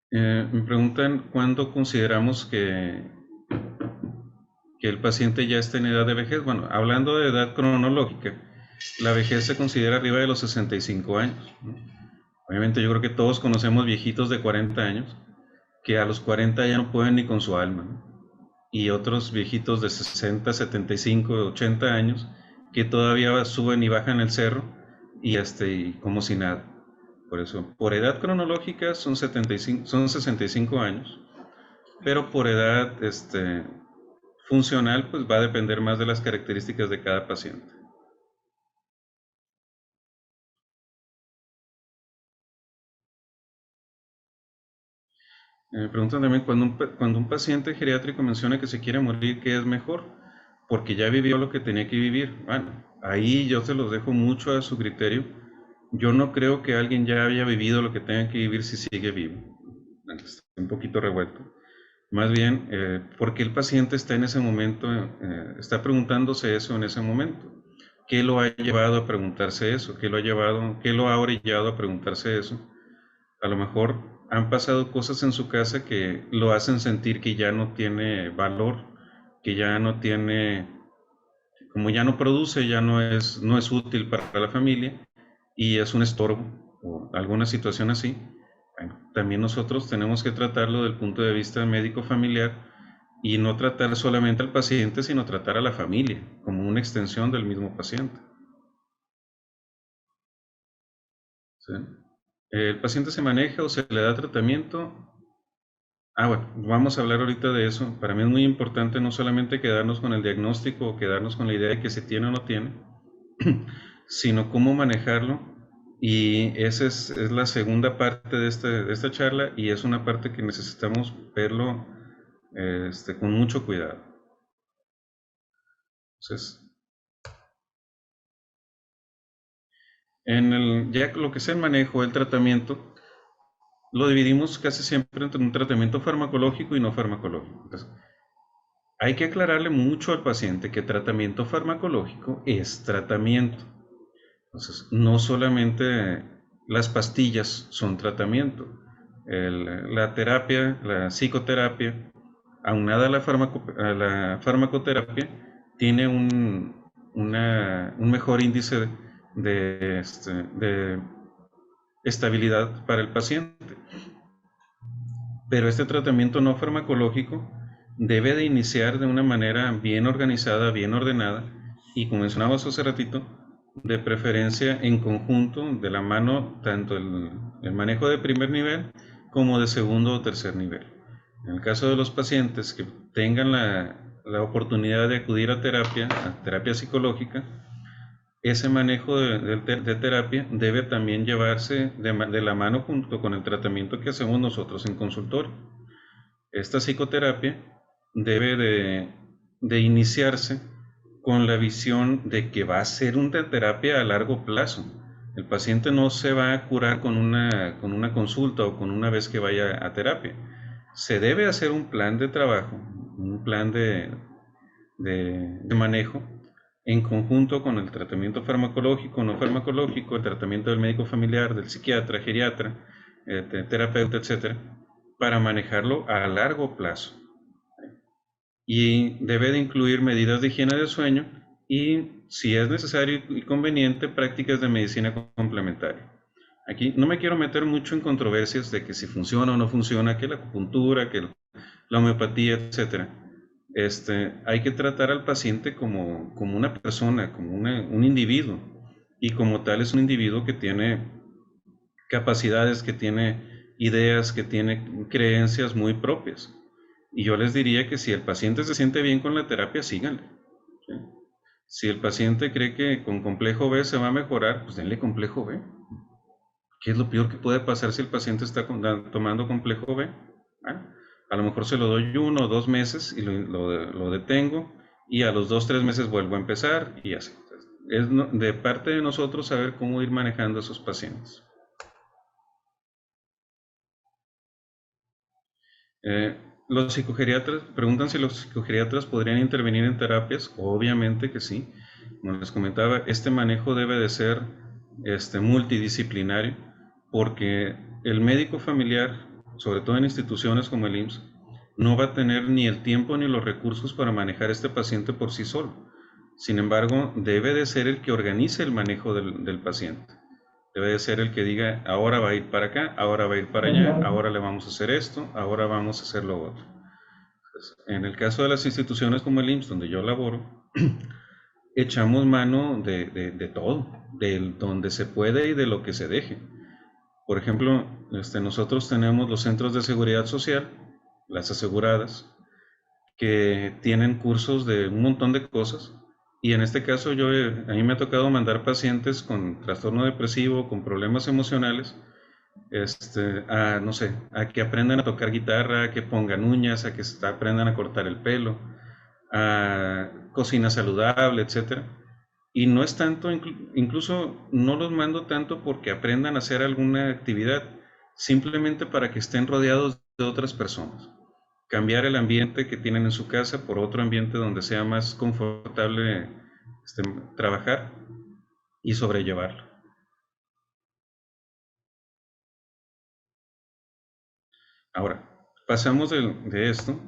Me preguntan cuándo consideramos que el paciente ya está en edad de vejez. Bueno, hablando de edad cronológica, la vejez se considera arriba de los 65 años. Obviamente yo creo que todos conocemos viejitos de 40 años que a los 40 ya no pueden ni con su alma, ¿no? Y otros viejitos de 60, 75, 80 años que todavía suben y bajan el cerro y como si nada. Por eso, por edad cronológica son 65 años, pero por edad funcional pues va a depender más de las características de cada paciente. Me preguntan también cuando un paciente geriátrico menciona que se quiere morir, ¿qué es mejor? Porque ya vivió lo que tenía que vivir. Bueno, ahí yo se los dejo mucho a su criterio. Yo no creo que alguien ya haya vivido lo que tenga que vivir si sigue vivo. Está un poquito revuelto. Más bien, ¿por qué el paciente está en ese momento, está preguntándose eso en ese momento? ¿Qué lo ha llevado a preguntarse eso? ¿Qué lo ha orillado a preguntarse eso? A lo mejor han pasado cosas en su casa que lo hacen sentir que ya no tiene valor, que ya no tiene, como ya no produce, ya no es útil para la familia y es un estorbo o alguna situación así. Bueno, también nosotros tenemos que tratarlo del punto de vista médico familiar y no tratar solamente al paciente, sino tratar a la familia como una extensión del mismo paciente. ¿Sí? El paciente se maneja o se le da tratamiento. Bueno, vamos a hablar ahorita de eso. Para mí es muy importante no solamente quedarnos con el diagnóstico o quedarnos con la idea de que se tiene o no tiene, sino cómo manejarlo. Y esa es la segunda parte de esta charla y es una parte que necesitamos verlo con mucho cuidado. Entonces, ya lo que es el manejo, el tratamiento, lo dividimos casi siempre entre un tratamiento farmacológico y no farmacológico. Entonces, hay que aclararle mucho al paciente que tratamiento farmacológico es tratamiento. Entonces, no solamente las pastillas son tratamiento. La terapia, la psicoterapia, aunada a a la farmacoterapia, tiene un mejor índice de estabilidad para el paciente. Pero este tratamiento no farmacológico debe de iniciar de una manera bien organizada, bien ordenada y, como mencionábamos hace ratito, de preferencia en conjunto, de la mano, tanto el manejo de primer nivel como de segundo o tercer nivel. En el caso de los pacientes que tengan la oportunidad de acudir a terapia psicológica, ese manejo de terapia debe también llevarse de la mano junto con el tratamiento que hacemos nosotros en consultorio. Esta psicoterapia debe de iniciarse con la visión de que va a ser una terapia a largo plazo. El paciente no se va a curar con una consulta o con una vez que vaya a terapia. Se debe hacer un plan de trabajo, un plan de manejo en conjunto con el tratamiento farmacológico, no farmacológico, el tratamiento del médico familiar, del psiquiatra, geriatra, terapeuta, etcétera, para manejarlo a largo plazo. Y debe de incluir medidas de higiene del sueño y, si es necesario y conveniente, prácticas de medicina complementaria. Aquí no me quiero meter mucho en controversias de que si funciona o no funciona, que la acupuntura, que la homeopatía, etcétera. Hay que tratar al paciente como una persona, como un individuo, y como tal es un individuo que tiene capacidades, que tiene ideas, que tiene creencias muy propias. Y yo les diría que si el paciente se siente bien con la terapia, síganle. ¿Sí? Si el paciente cree que con complejo B se va a mejorar, pues denle complejo B. ¿Qué es lo peor que puede pasar si el paciente está tomando complejo B? A lo mejor se lo doy 1 o 2 meses y lo detengo y a los 2 o 3 meses vuelvo a empezar y así. Es de parte de nosotros saber cómo ir manejando a esos pacientes. Los psicogeriatras, preguntan si los psicogeriatras podrían intervenir en terapias. Obviamente que sí. Como les comentaba, este manejo debe de ser multidisciplinario, porque el médico familiar, sobre todo en instituciones como el IMSS, no va a tener ni el tiempo ni los recursos para manejar este paciente por sí solo. Sin embargo, debe de ser el que organice el manejo del paciente. Debe de ser el que diga, ahora va a ir para acá, ahora va a ir para allá, ahora le vamos a hacer esto, ahora vamos a hacer lo otro. Entonces, en el caso de las instituciones como el IMSS, donde yo laboro, echamos mano de todo, de donde se puede y de lo que se deje. Por ejemplo, nosotros tenemos los centros de seguridad social, las aseguradas, que tienen cursos de un montón de cosas. Y en este caso a mí me ha tocado mandar pacientes con trastorno depresivo, con problemas emocionales, no sé, a que aprendan a tocar guitarra, a que pongan uñas, a que aprendan a cortar el pelo, a cocina saludable, etcétera. Y no es tanto, incluso no los mando tanto porque aprendan a hacer alguna actividad, simplemente para que estén rodeados de otras personas. Cambiar el ambiente que tienen en su casa por otro ambiente donde sea más confortable trabajar y sobrellevarlo. Ahora, pasamos de esto.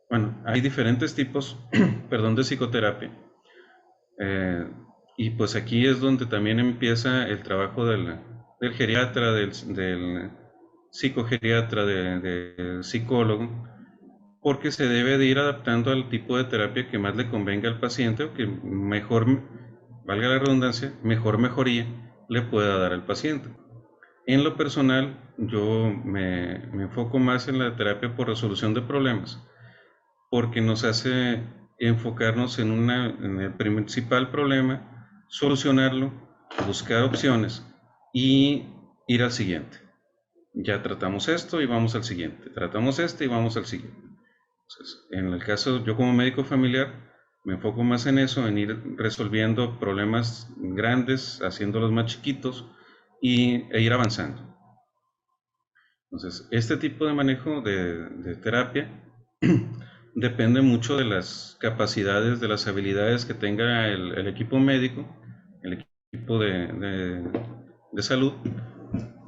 Bueno, hay diferentes tipos, perdón, de psicoterapia. Eh, y pues aquí es donde también empieza el trabajo del geriatra, del psicogeriatra, del psicólogo, porque se debe de ir adaptando al tipo de terapia que más le convenga al paciente o que mejor, valga la redundancia, mejor mejoría le pueda dar al paciente. En lo personal, yo me enfoco más en la terapia por resolución de problemas, porque nos hace enfocarnos en el principal problema, solucionarlo, buscar opciones y ir al siguiente. Ya tratamos esto y vamos al siguiente. Tratamos este y vamos al siguiente. Entonces, en el caso, yo como médico familiar, me enfoco más en eso, en ir resolviendo problemas grandes, haciéndolos más chiquitos e ir avanzando. Entonces, este tipo de manejo de terapia depende mucho de las capacidades, de las habilidades que tenga el equipo médico, el equipo de salud,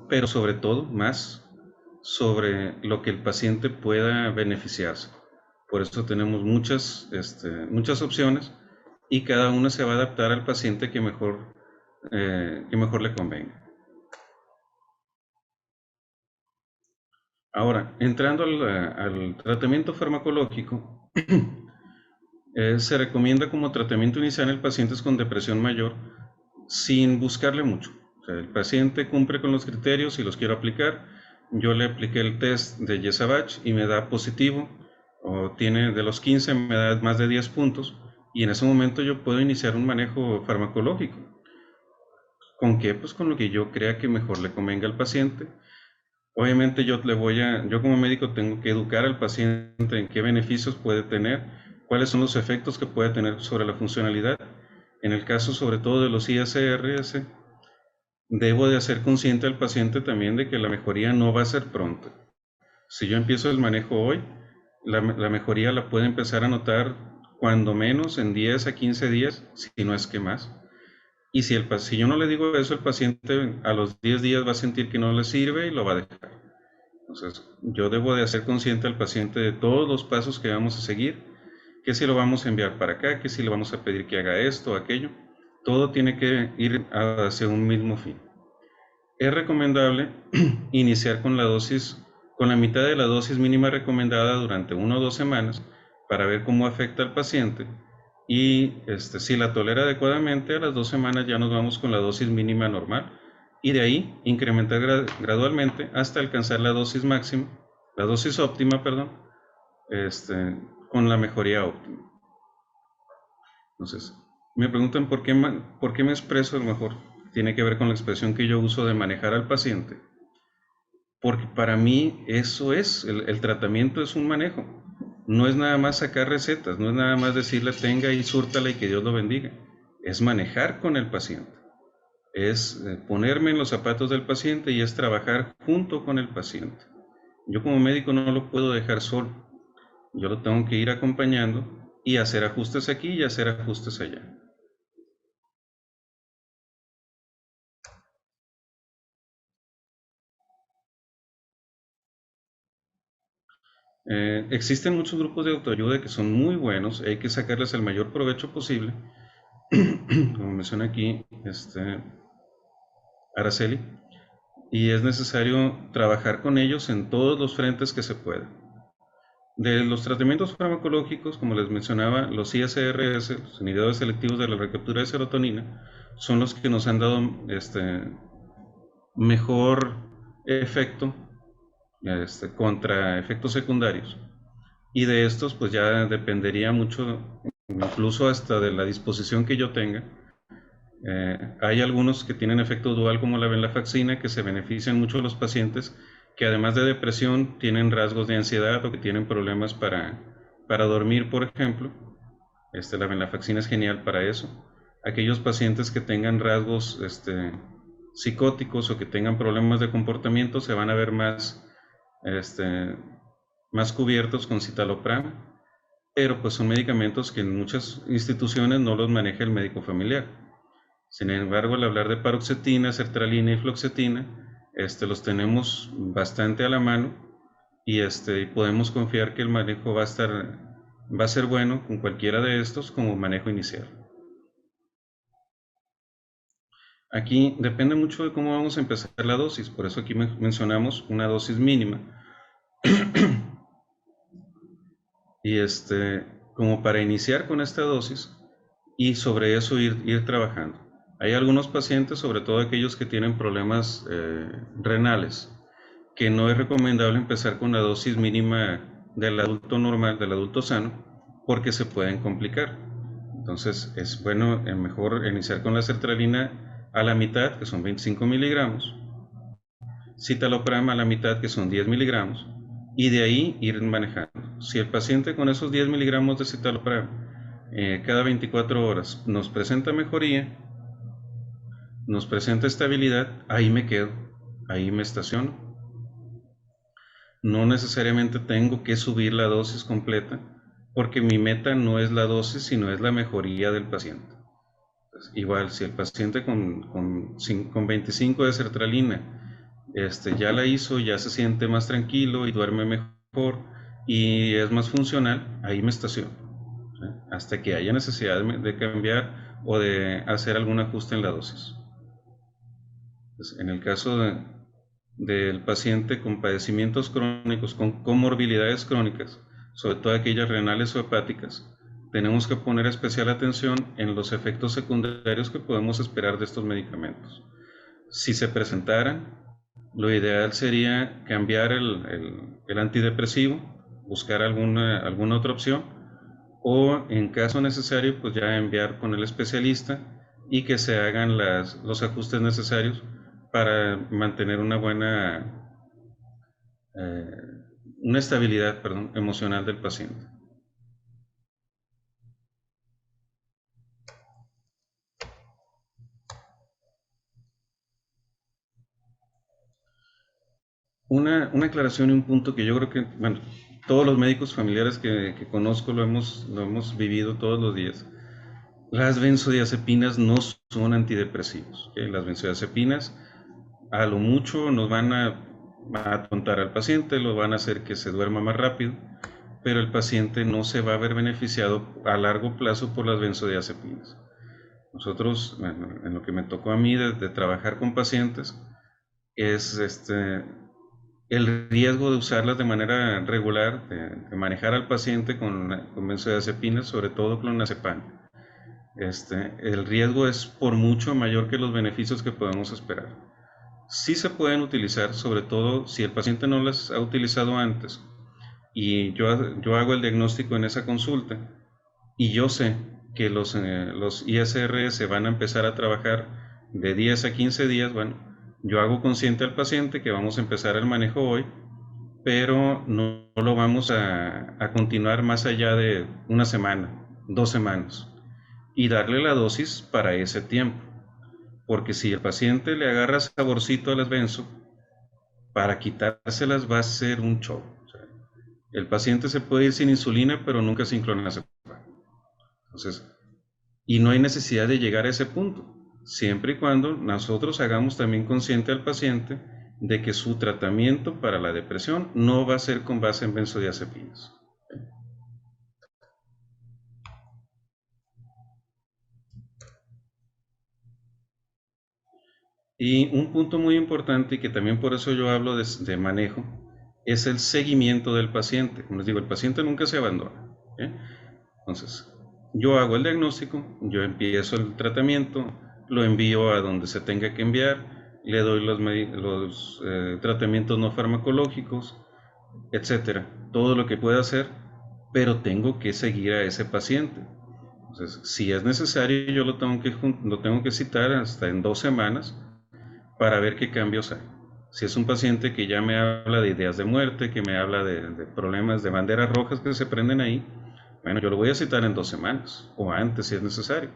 pero sobre todo más sobre lo que el paciente pueda beneficiarse. Por eso tenemos muchas opciones y cada una se va a adaptar al paciente que mejor le convenga. Ahora, entrando al tratamiento farmacológico, se recomienda como tratamiento inicial en pacientes con depresión mayor sin buscarle mucho. O sea, el paciente cumple con los criterios y los quiero aplicar. Yo le apliqué el test de Yesabach y me da positivo, o tiene de los 15 me da más de 10 puntos, y en ese momento yo puedo iniciar un manejo farmacológico. ¿Con qué? Pues con lo que yo crea que mejor le convenga al paciente. Obviamente yo como médico tengo que educar al paciente en qué beneficios puede tener, cuáles son los efectos que puede tener sobre la funcionalidad. En el caso sobre todo de los ISRS, debo de hacer consciente al paciente también de que la mejoría no va a ser pronta. Si yo empiezo el manejo hoy, la mejoría la puede empezar a notar cuando menos en 10 a 15 días, si no es que más. Y si yo no le digo eso, el paciente a los 10 días va a sentir que no le sirve y lo va a dejar. Entonces, yo debo de hacer consciente al paciente de todos los pasos que vamos a seguir, que si lo vamos a enviar para acá, que si le vamos a pedir que haga esto o aquello. Todo tiene que ir hacia un mismo fin. Es recomendable iniciar con la mitad de la dosis mínima recomendada durante 1 o 2 semanas para ver cómo afecta al paciente y si la tolera adecuadamente, a las 2 semanas ya nos vamos con la dosis mínima normal y de ahí incrementar gradualmente hasta alcanzar la dosis máxima, la dosis óptima, perdón, con la mejoría óptima. Entonces, me preguntan por qué me expreso, a lo mejor tiene que ver con la expresión que yo uso de manejar al paciente, porque para mí eso es, el tratamiento es un manejo, no es nada más sacar recetas, no es nada más decirle tenga y súrtala y que Dios lo bendiga, es manejar con el paciente, es ponerme en los zapatos del paciente y es trabajar junto con el paciente. Yo como médico no lo puedo dejar solo, yo lo tengo que ir acompañando y hacer ajustes aquí y hacer ajustes allá. Existen muchos grupos de autoayuda que son muy buenos, hay que sacarles el mayor provecho posible, como menciona aquí Araceli, y es necesario trabajar con ellos en todos los frentes que se pueda. De los tratamientos farmacológicos, como les mencionaba, los ISRS, los inhibidores selectivos de la recaptura de serotonina, son los que nos han dado mejor efecto contra efectos secundarios. Y de estos pues ya dependería mucho, incluso hasta de la disposición que yo tenga. Hay algunos que tienen efecto dual como la venlafaxina que se benefician mucho de los pacientes que además de depresión tienen rasgos de ansiedad o que tienen problemas para dormir, por ejemplo. La venlafaxina es genial para eso. Aquellos pacientes que tengan rasgos psicóticos o que tengan problemas de comportamiento se van a ver este, más cubiertos con citalopram, pero pues son medicamentos que en muchas instituciones no los maneja el médico familiar. Sin embargo, al hablar de paroxetina, sertralina y fluoxetina, los tenemos bastante a la mano y podemos confiar que el manejo va a ser bueno con cualquiera de estos como manejo inicial. Aquí depende mucho de cómo vamos a empezar la dosis, por eso aquí mencionamos una dosis mínima. Y como para iniciar con esta dosis y sobre eso ir trabajando. Hay algunos pacientes, sobre todo aquellos que tienen problemas renales, que no es recomendable empezar con la dosis mínima del adulto normal, del adulto sano, porque se pueden complicar. Entonces es bueno, mejor iniciar con la sertralina a la mitad, que son 25 miligramos, citalopram a la mitad, que son 10 miligramos, y de ahí ir manejando. Si el paciente con esos 10 miligramos de citalopram cada 24 horas nos presenta mejoría, nos presenta estabilidad, ahí me quedo, ahí me estaciono. No necesariamente tengo que subir la dosis completa, porque mi meta no es la dosis, sino es la mejoría del paciente. Entonces, igual, si el paciente con 25 de sertralina ya la hizo, ya se siente más tranquilo y duerme mejor y es más funcional, ahí me estaciono, ¿sí? Hasta que haya necesidad de cambiar o de hacer algún ajuste en la dosis. Pues, en el caso del paciente con padecimientos crónicos, con comorbilidades crónicas, sobre todo aquellas renales o hepáticas, tenemos que poner especial atención en los efectos secundarios que podemos esperar de estos medicamentos. Si se presentaran, lo ideal sería cambiar el antidepresivo, buscar alguna otra opción, o en caso necesario, pues ya enviar con el especialista y que se hagan los ajustes necesarios para mantener una estabilidad, emocional del paciente. Una aclaración y un punto que yo creo que, bueno, todos los médicos familiares que conozco lo hemos vivido todos los días. Las benzodiazepinas no son antidepresivos, ¿okay? Las benzodiazepinas a lo mucho nos van a atontar al paciente, lo van a hacer que se duerma más rápido, pero el paciente no se va a ver beneficiado a largo plazo por las benzodiazepinas. Nosotros, bueno, en lo que me tocó a mí de trabajar con pacientes, es el riesgo de usarlas de manera regular, de manejar al paciente con benzodiazepinas, sobre todo clonazepam. El riesgo es por mucho mayor que los beneficios que podemos esperar. Sí se pueden utilizar, sobre todo si el paciente no las ha utilizado antes y yo hago el diagnóstico en esa consulta y yo sé que los ISR se van a empezar a trabajar de 10 a 15 días. Bueno, yo hago consciente al paciente que vamos a empezar el manejo hoy, pero no lo vamos a continuar más allá de una semana, 2 semanas, y darle la dosis para ese tiempo. Porque si el paciente le agarra saborcito a las benzo, para quitárselas va a ser un show. O sea, el paciente se puede ir sin insulina, pero nunca sin clonazepam. Entonces, y no hay necesidad de llegar a ese punto, siempre y cuando nosotros hagamos también consciente al paciente de que su tratamiento para la depresión no va a ser con base en benzodiazepinas. Y un punto muy importante, y que también por eso yo hablo de manejo, es el seguimiento del paciente. Como les digo, el paciente nunca se abandona, ¿eh? Entonces, yo hago el diagnóstico, yo empiezo el tratamiento, lo envío a donde se tenga que enviar, le doy los tratamientos no farmacológicos, etcétera, todo lo que pueda hacer, pero tengo que seguir a ese paciente. Entonces, si es necesario, yo lo tengo que citar hasta en 2 semanas para ver qué cambios hay. Si es un paciente que ya me habla de ideas de muerte, que me habla de problemas de banderas rojas que se prenden ahí, Bueno, yo lo voy a citar en 2 semanas o antes si es necesario.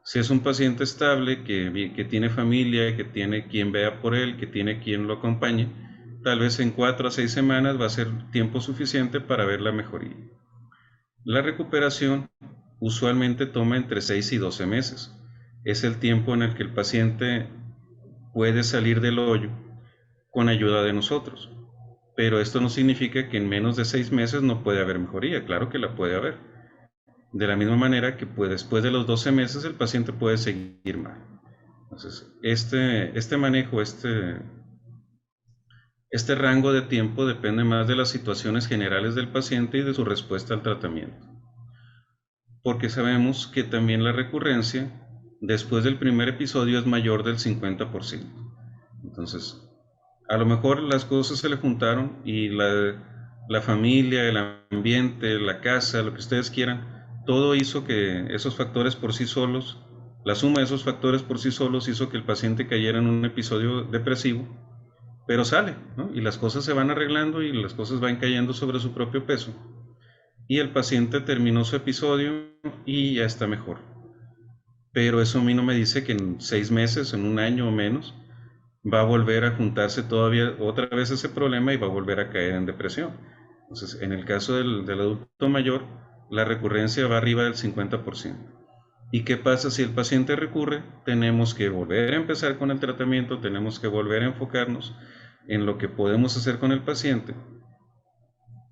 Si es un paciente estable, que tiene familia, que tiene quien vea por él, que tiene quien lo acompañe, tal vez en 4 a 6 semanas va a ser tiempo suficiente para ver la mejoría. La recuperación usualmente toma entre 6 y 12 meses. Es el tiempo en el que el paciente puede salir del hoyo con ayuda de nosotros. Pero esto no significa que en menos de 6 meses no puede haber mejoría. Claro que la puede haber. De la misma manera que pues, después de los 12 meses el paciente puede seguir mal. Entonces, este manejo, este rango de tiempo depende más de las situaciones generales del paciente y de su respuesta al tratamiento. Porque sabemos que también la recurrencia después del primer episodio es mayor del 50%. Entonces, a lo mejor las cosas se le juntaron y la familia, el ambiente, la casa, lo que ustedes quieran, todo hizo que esos factores por sí solos, la suma de esos factores por sí solos hizo que el paciente cayera en un episodio depresivo, pero sale, ¿no? Y las cosas se van arreglando y las cosas van cayendo sobre su propio peso. Y el paciente terminó su episodio y ya está mejor. Pero eso a mí no me dice que en 6 meses, en un año o menos, va a volver a juntarse todavía otra vez ese problema y va a volver a caer en depresión. Entonces, en el caso del adulto mayor, la recurrencia va arriba del 50%. ¿Y qué pasa si el paciente recurre? Tenemos que volver a empezar con el tratamiento, tenemos que volver a enfocarnos en lo que podemos hacer con el paciente.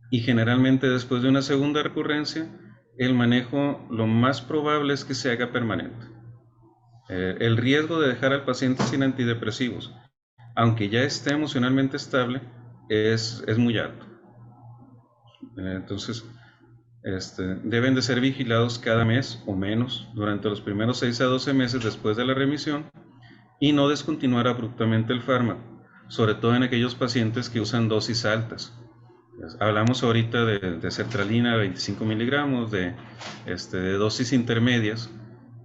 Y generalmente después de una segunda recurrencia, el manejo lo más probable es que se haga permanente. El riesgo de dejar al paciente sin antidepresivos, aunque ya esté emocionalmente estable, es muy alto. Entonces, deben de ser vigilados cada mes o menos durante los primeros 6 a 12 meses después de la remisión y no descontinuar abruptamente el fármaco, sobre todo en aquellos pacientes que usan dosis altas. Hablamos ahorita de sertralina 25 miligramos, de dosis intermedias,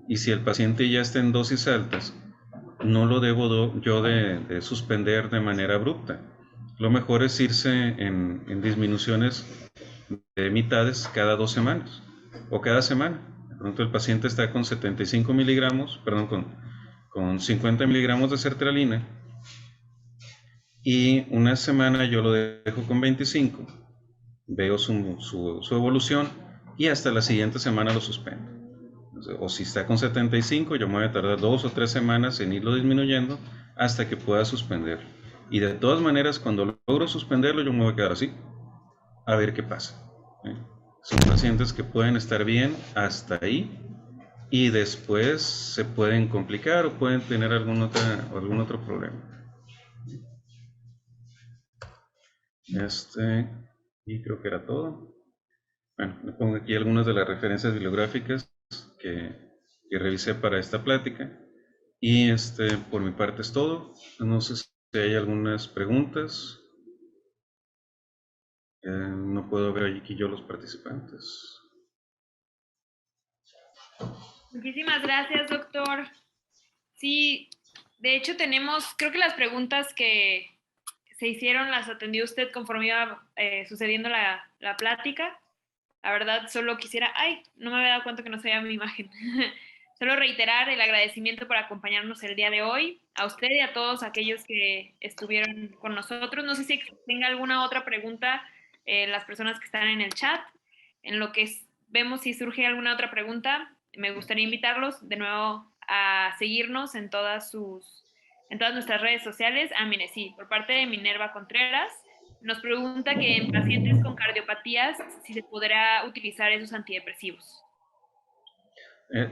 y si el paciente ya está en dosis altas, no lo debo yo de suspender de manera abrupta. Lo mejor es irse en disminuciones de mitades cada 2 semanas o cada semana. De pronto el paciente está con 75 miligramos, perdón, con 50 miligramos de sertralina y una semana yo lo dejo con 25, veo su evolución y hasta la siguiente semana lo suspendo. O si está con 75, yo me voy a tardar 2 o 3 semanas en irlo disminuyendo hasta que pueda suspender. Y de todas maneras, cuando logro suspenderlo, yo me voy a quedar así, a ver qué pasa. Son pacientes que pueden estar bien hasta ahí y después se pueden complicar o pueden tener algún otro problema. Y creo que era todo. Bueno, le pongo aquí algunas de las referencias bibliográficas que revisé para esta plática. Y por mi parte es todo. No sé si hay algunas preguntas. No puedo ver aquí yo los participantes. Muchísimas gracias, doctor. Sí, de hecho tenemos, creo que las preguntas que se hicieron las atendió usted conforme iba sucediendo la plática. La verdad, solo quisiera, no me había dado cuenta que no se veía mi imagen. Solo reiterar el agradecimiento por acompañarnos el día de hoy, a usted y a todos aquellos que estuvieron con nosotros. No sé si tenga alguna otra pregunta, las personas que están en el chat. En lo que vemos si surge alguna otra pregunta, me gustaría invitarlos de nuevo a seguirnos en todas nuestras redes sociales. Mire, sí, por parte de Minerva Contreras, nos pregunta que en pacientes con cardiopatías si se podrá utilizar esos antidepresivos.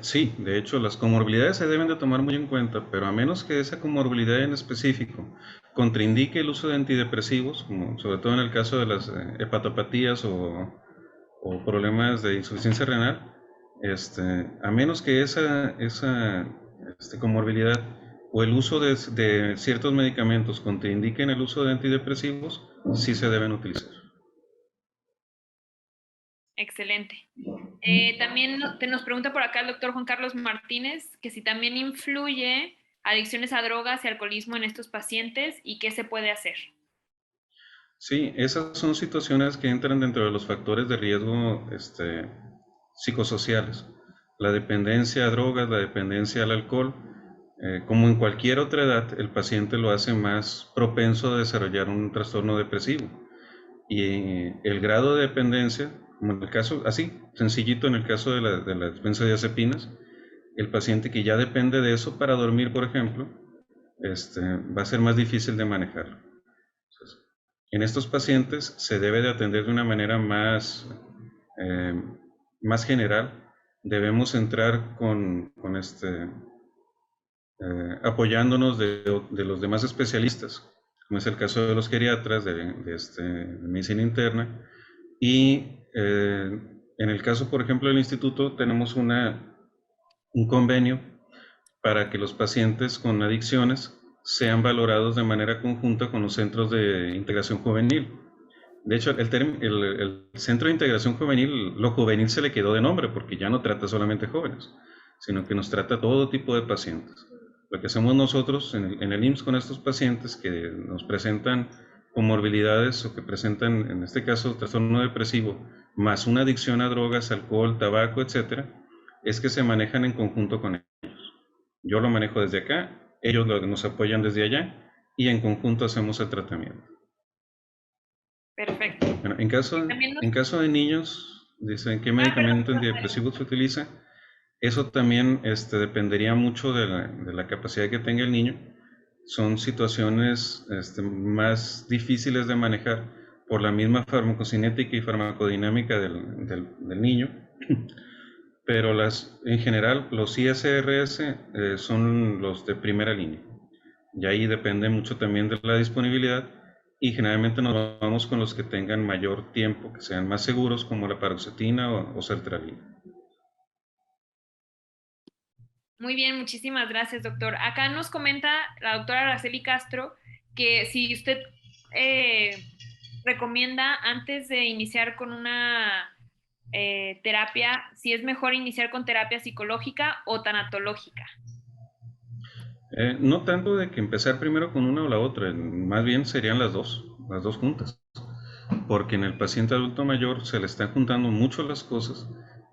Sí, de hecho las comorbilidades se deben de tomar muy en cuenta, pero a menos que esa comorbilidad en específico contraindique el uso de antidepresivos, como sobre todo en el caso de las hepatopatías o problemas de insuficiencia renal, a menos que esa comorbilidad o el uso de ciertos medicamentos contraindiquen el uso de antidepresivos, sí se deben utilizar. Excelente. También nos pregunta por acá el doctor Juan Carlos Martínez que si también influye adicciones a drogas y alcoholismo en estos pacientes y qué se puede hacer. Sí, esas son situaciones que entran dentro de los factores de riesgo psicosociales. La dependencia a drogas, la dependencia al alcohol, como en cualquier otra edad, el paciente lo hace más propenso a desarrollar un trastorno depresivo. Y el grado de dependencia, como en el caso, así, sencillito en el caso de las benzodiazepinas, el paciente que ya depende de eso para dormir, por ejemplo, va a ser más difícil de manejar. Entonces, en estos pacientes se debe de atender de una manera eh, más general. Debemos entrar apoyándonos de los demás especialistas, como es el caso de los geriatras, de medicina interna, y en el caso, por ejemplo, del instituto, tenemos un convenio para que los pacientes con adicciones sean valorados de manera conjunta con los centros de integración juvenil. De hecho, el Centro de Integración Juvenil, lo juvenil se le quedó de nombre porque ya no trata solamente jóvenes, sino que nos trata todo tipo de pacientes. Lo que hacemos nosotros en el IMSS con estos pacientes que nos presentan comorbilidades o que presentan, en este caso, trastorno depresivo, más una adicción a drogas, alcohol, tabaco, etcétera, es que se manejan en conjunto con ellos. Yo lo manejo desde acá, ellos nos apoyan desde allá y en conjunto hacemos el tratamiento. Perfecto. Bueno, en caso de niños, dicen qué medicamento antidepresivo se utiliza. Eso también dependería mucho de la capacidad que tenga el niño. Son situaciones más difíciles de manejar por la misma farmacocinética y farmacodinámica del niño. Pero en general los ISRS son los de primera línea. Y ahí depende mucho también de la disponibilidad y generalmente nos vamos con los que tengan mayor tiempo, que sean más seguros, como la paroxetina o sertralina. Muy bien, muchísimas gracias, doctor. Acá nos comenta la doctora Araceli Castro que si usted recomienda antes de iniciar con una terapia, si es mejor iniciar con terapia psicológica o tanatológica. No tanto de que empezar primero con una o la otra, más bien serían las dos juntas, porque en el paciente adulto mayor se le están juntando mucho las cosas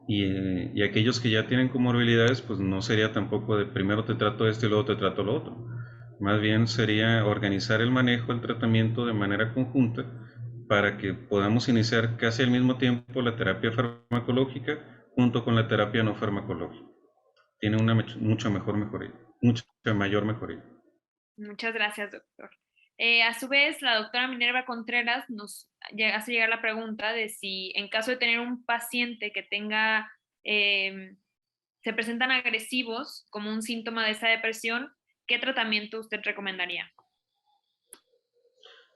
y aquellos que ya tienen comorbilidades, pues no sería tampoco de primero te trato esto y luego te trato lo otro. Más bien sería organizar el manejo, el tratamiento de manera conjunta para que podamos iniciar casi al mismo tiempo la terapia farmacológica junto con la terapia no farmacológica. Tiene una mucha mayor mejoría. Muchas gracias, doctor. A su vez, la doctora Minerva Contreras nos hace llegar la pregunta de si en caso de tener un paciente que tenga, se presentan agresivos como un síntoma de esa depresión, ¿qué tratamiento usted recomendaría?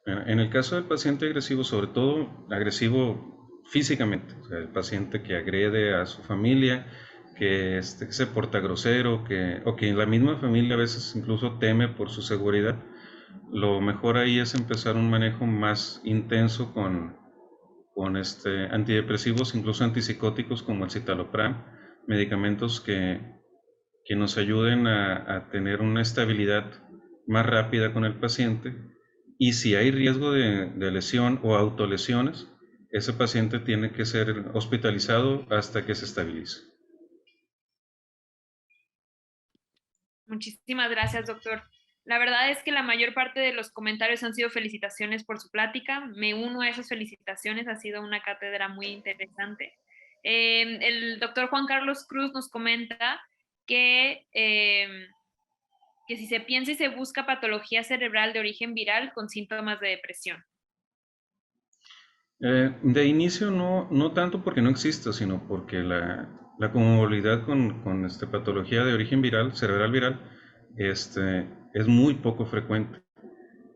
En el caso del paciente agresivo, sobre todo agresivo físicamente, o sea, el paciente que agrede a su familia, que se porta grosero, o que la misma familia a veces incluso teme por su seguridad, lo mejor ahí es empezar un manejo más intenso con antidepresivos, incluso antipsicóticos como el citalopram, medicamentos que nos ayuden a tener una estabilidad más rápida con el paciente. Y si hay riesgo de lesión o autolesiones, ese paciente tiene que ser hospitalizado hasta que se estabilice. Muchísimas gracias, doctor. La verdad es que la mayor parte de los comentarios han sido felicitaciones por su plática. Me uno a esas felicitaciones, ha sido una cátedra muy interesante. El doctor Juan Carlos Cruz nos comenta que si se piensa y se busca patología cerebral de origen viral con síntomas de depresión. De inicio no tanto porque no exista, sino porque la comorbilidad con patología de origen viral, cerebral viral, es muy poco frecuente.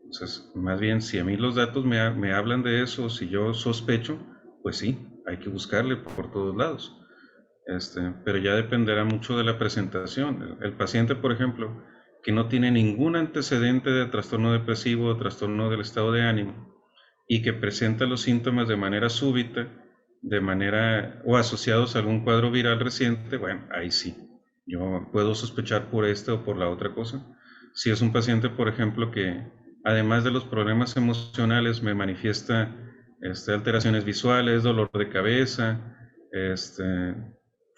Entonces, más bien, si a mí los datos me hablan de eso, si yo sospecho, pues sí, hay que buscarle por todos lados. Pero ya dependerá mucho de la presentación. El paciente, por ejemplo, que no tiene ningún antecedente de trastorno depresivo o trastorno del estado de ánimo y que presenta los síntomas de manera súbita, o asociados a algún cuadro viral reciente, bueno, ahí sí, yo puedo sospechar por esta o por la otra cosa. Si es un paciente, por ejemplo, que además de los problemas emocionales me manifiesta alteraciones visuales, dolor de cabeza,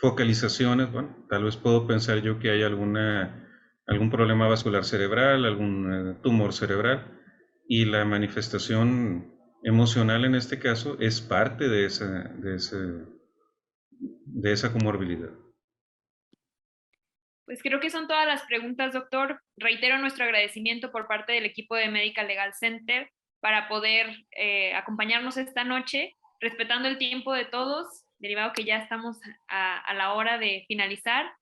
focalizaciones, bueno, tal vez puedo pensar yo que hay algún problema vascular cerebral, algún tumor cerebral, y la manifestación emocional en este caso es parte de esa comorbilidad. Pues creo que son todas las preguntas, doctor. Reitero nuestro agradecimiento por parte del equipo de Medical Legal Center para poder acompañarnos esta noche, respetando el tiempo de todos, derivado que ya estamos a la hora de finalizar.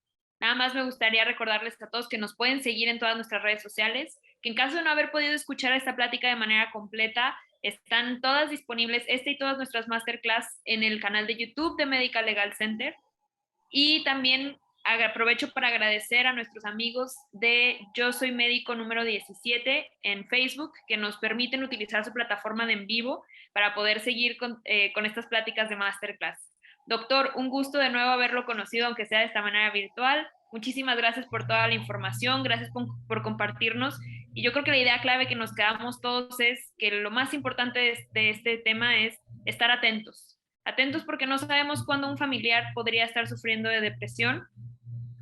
Nada más me gustaría recordarles a todos que nos pueden seguir en todas nuestras redes sociales, que en caso de no haber podido escuchar esta plática de manera completa, están todas disponibles, y todas nuestras masterclass en el canal de YouTube de Medical Legal Center. Y también aprovecho para agradecer a nuestros amigos de Yo Soy Médico número 17 en Facebook, que nos permiten utilizar su plataforma de en vivo para poder seguir con estas pláticas de masterclass. Doctor, un gusto de nuevo haberlo conocido, aunque sea de esta manera virtual. Muchísimas gracias por toda la información, gracias por compartirnos. Y yo creo que la idea clave que nos quedamos todos es que lo más importante de este tema es estar atentos. Atentos porque no sabemos cuándo un familiar podría estar sufriendo de depresión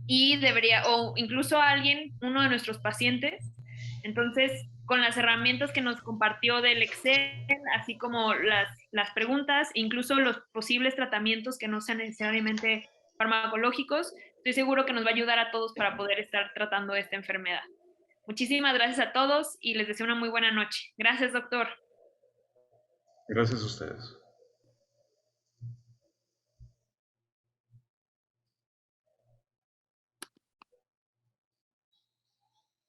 y debería, o incluso alguien, uno de nuestros pacientes. Entonces, con las herramientas que nos compartió del Excel, así como las preguntas, incluso los posibles tratamientos que no sean necesariamente farmacológicos, estoy seguro que nos va a ayudar a todos para poder estar tratando esta enfermedad. Muchísimas gracias a todos y les deseo una muy buena noche. Gracias, doctor. Gracias a ustedes.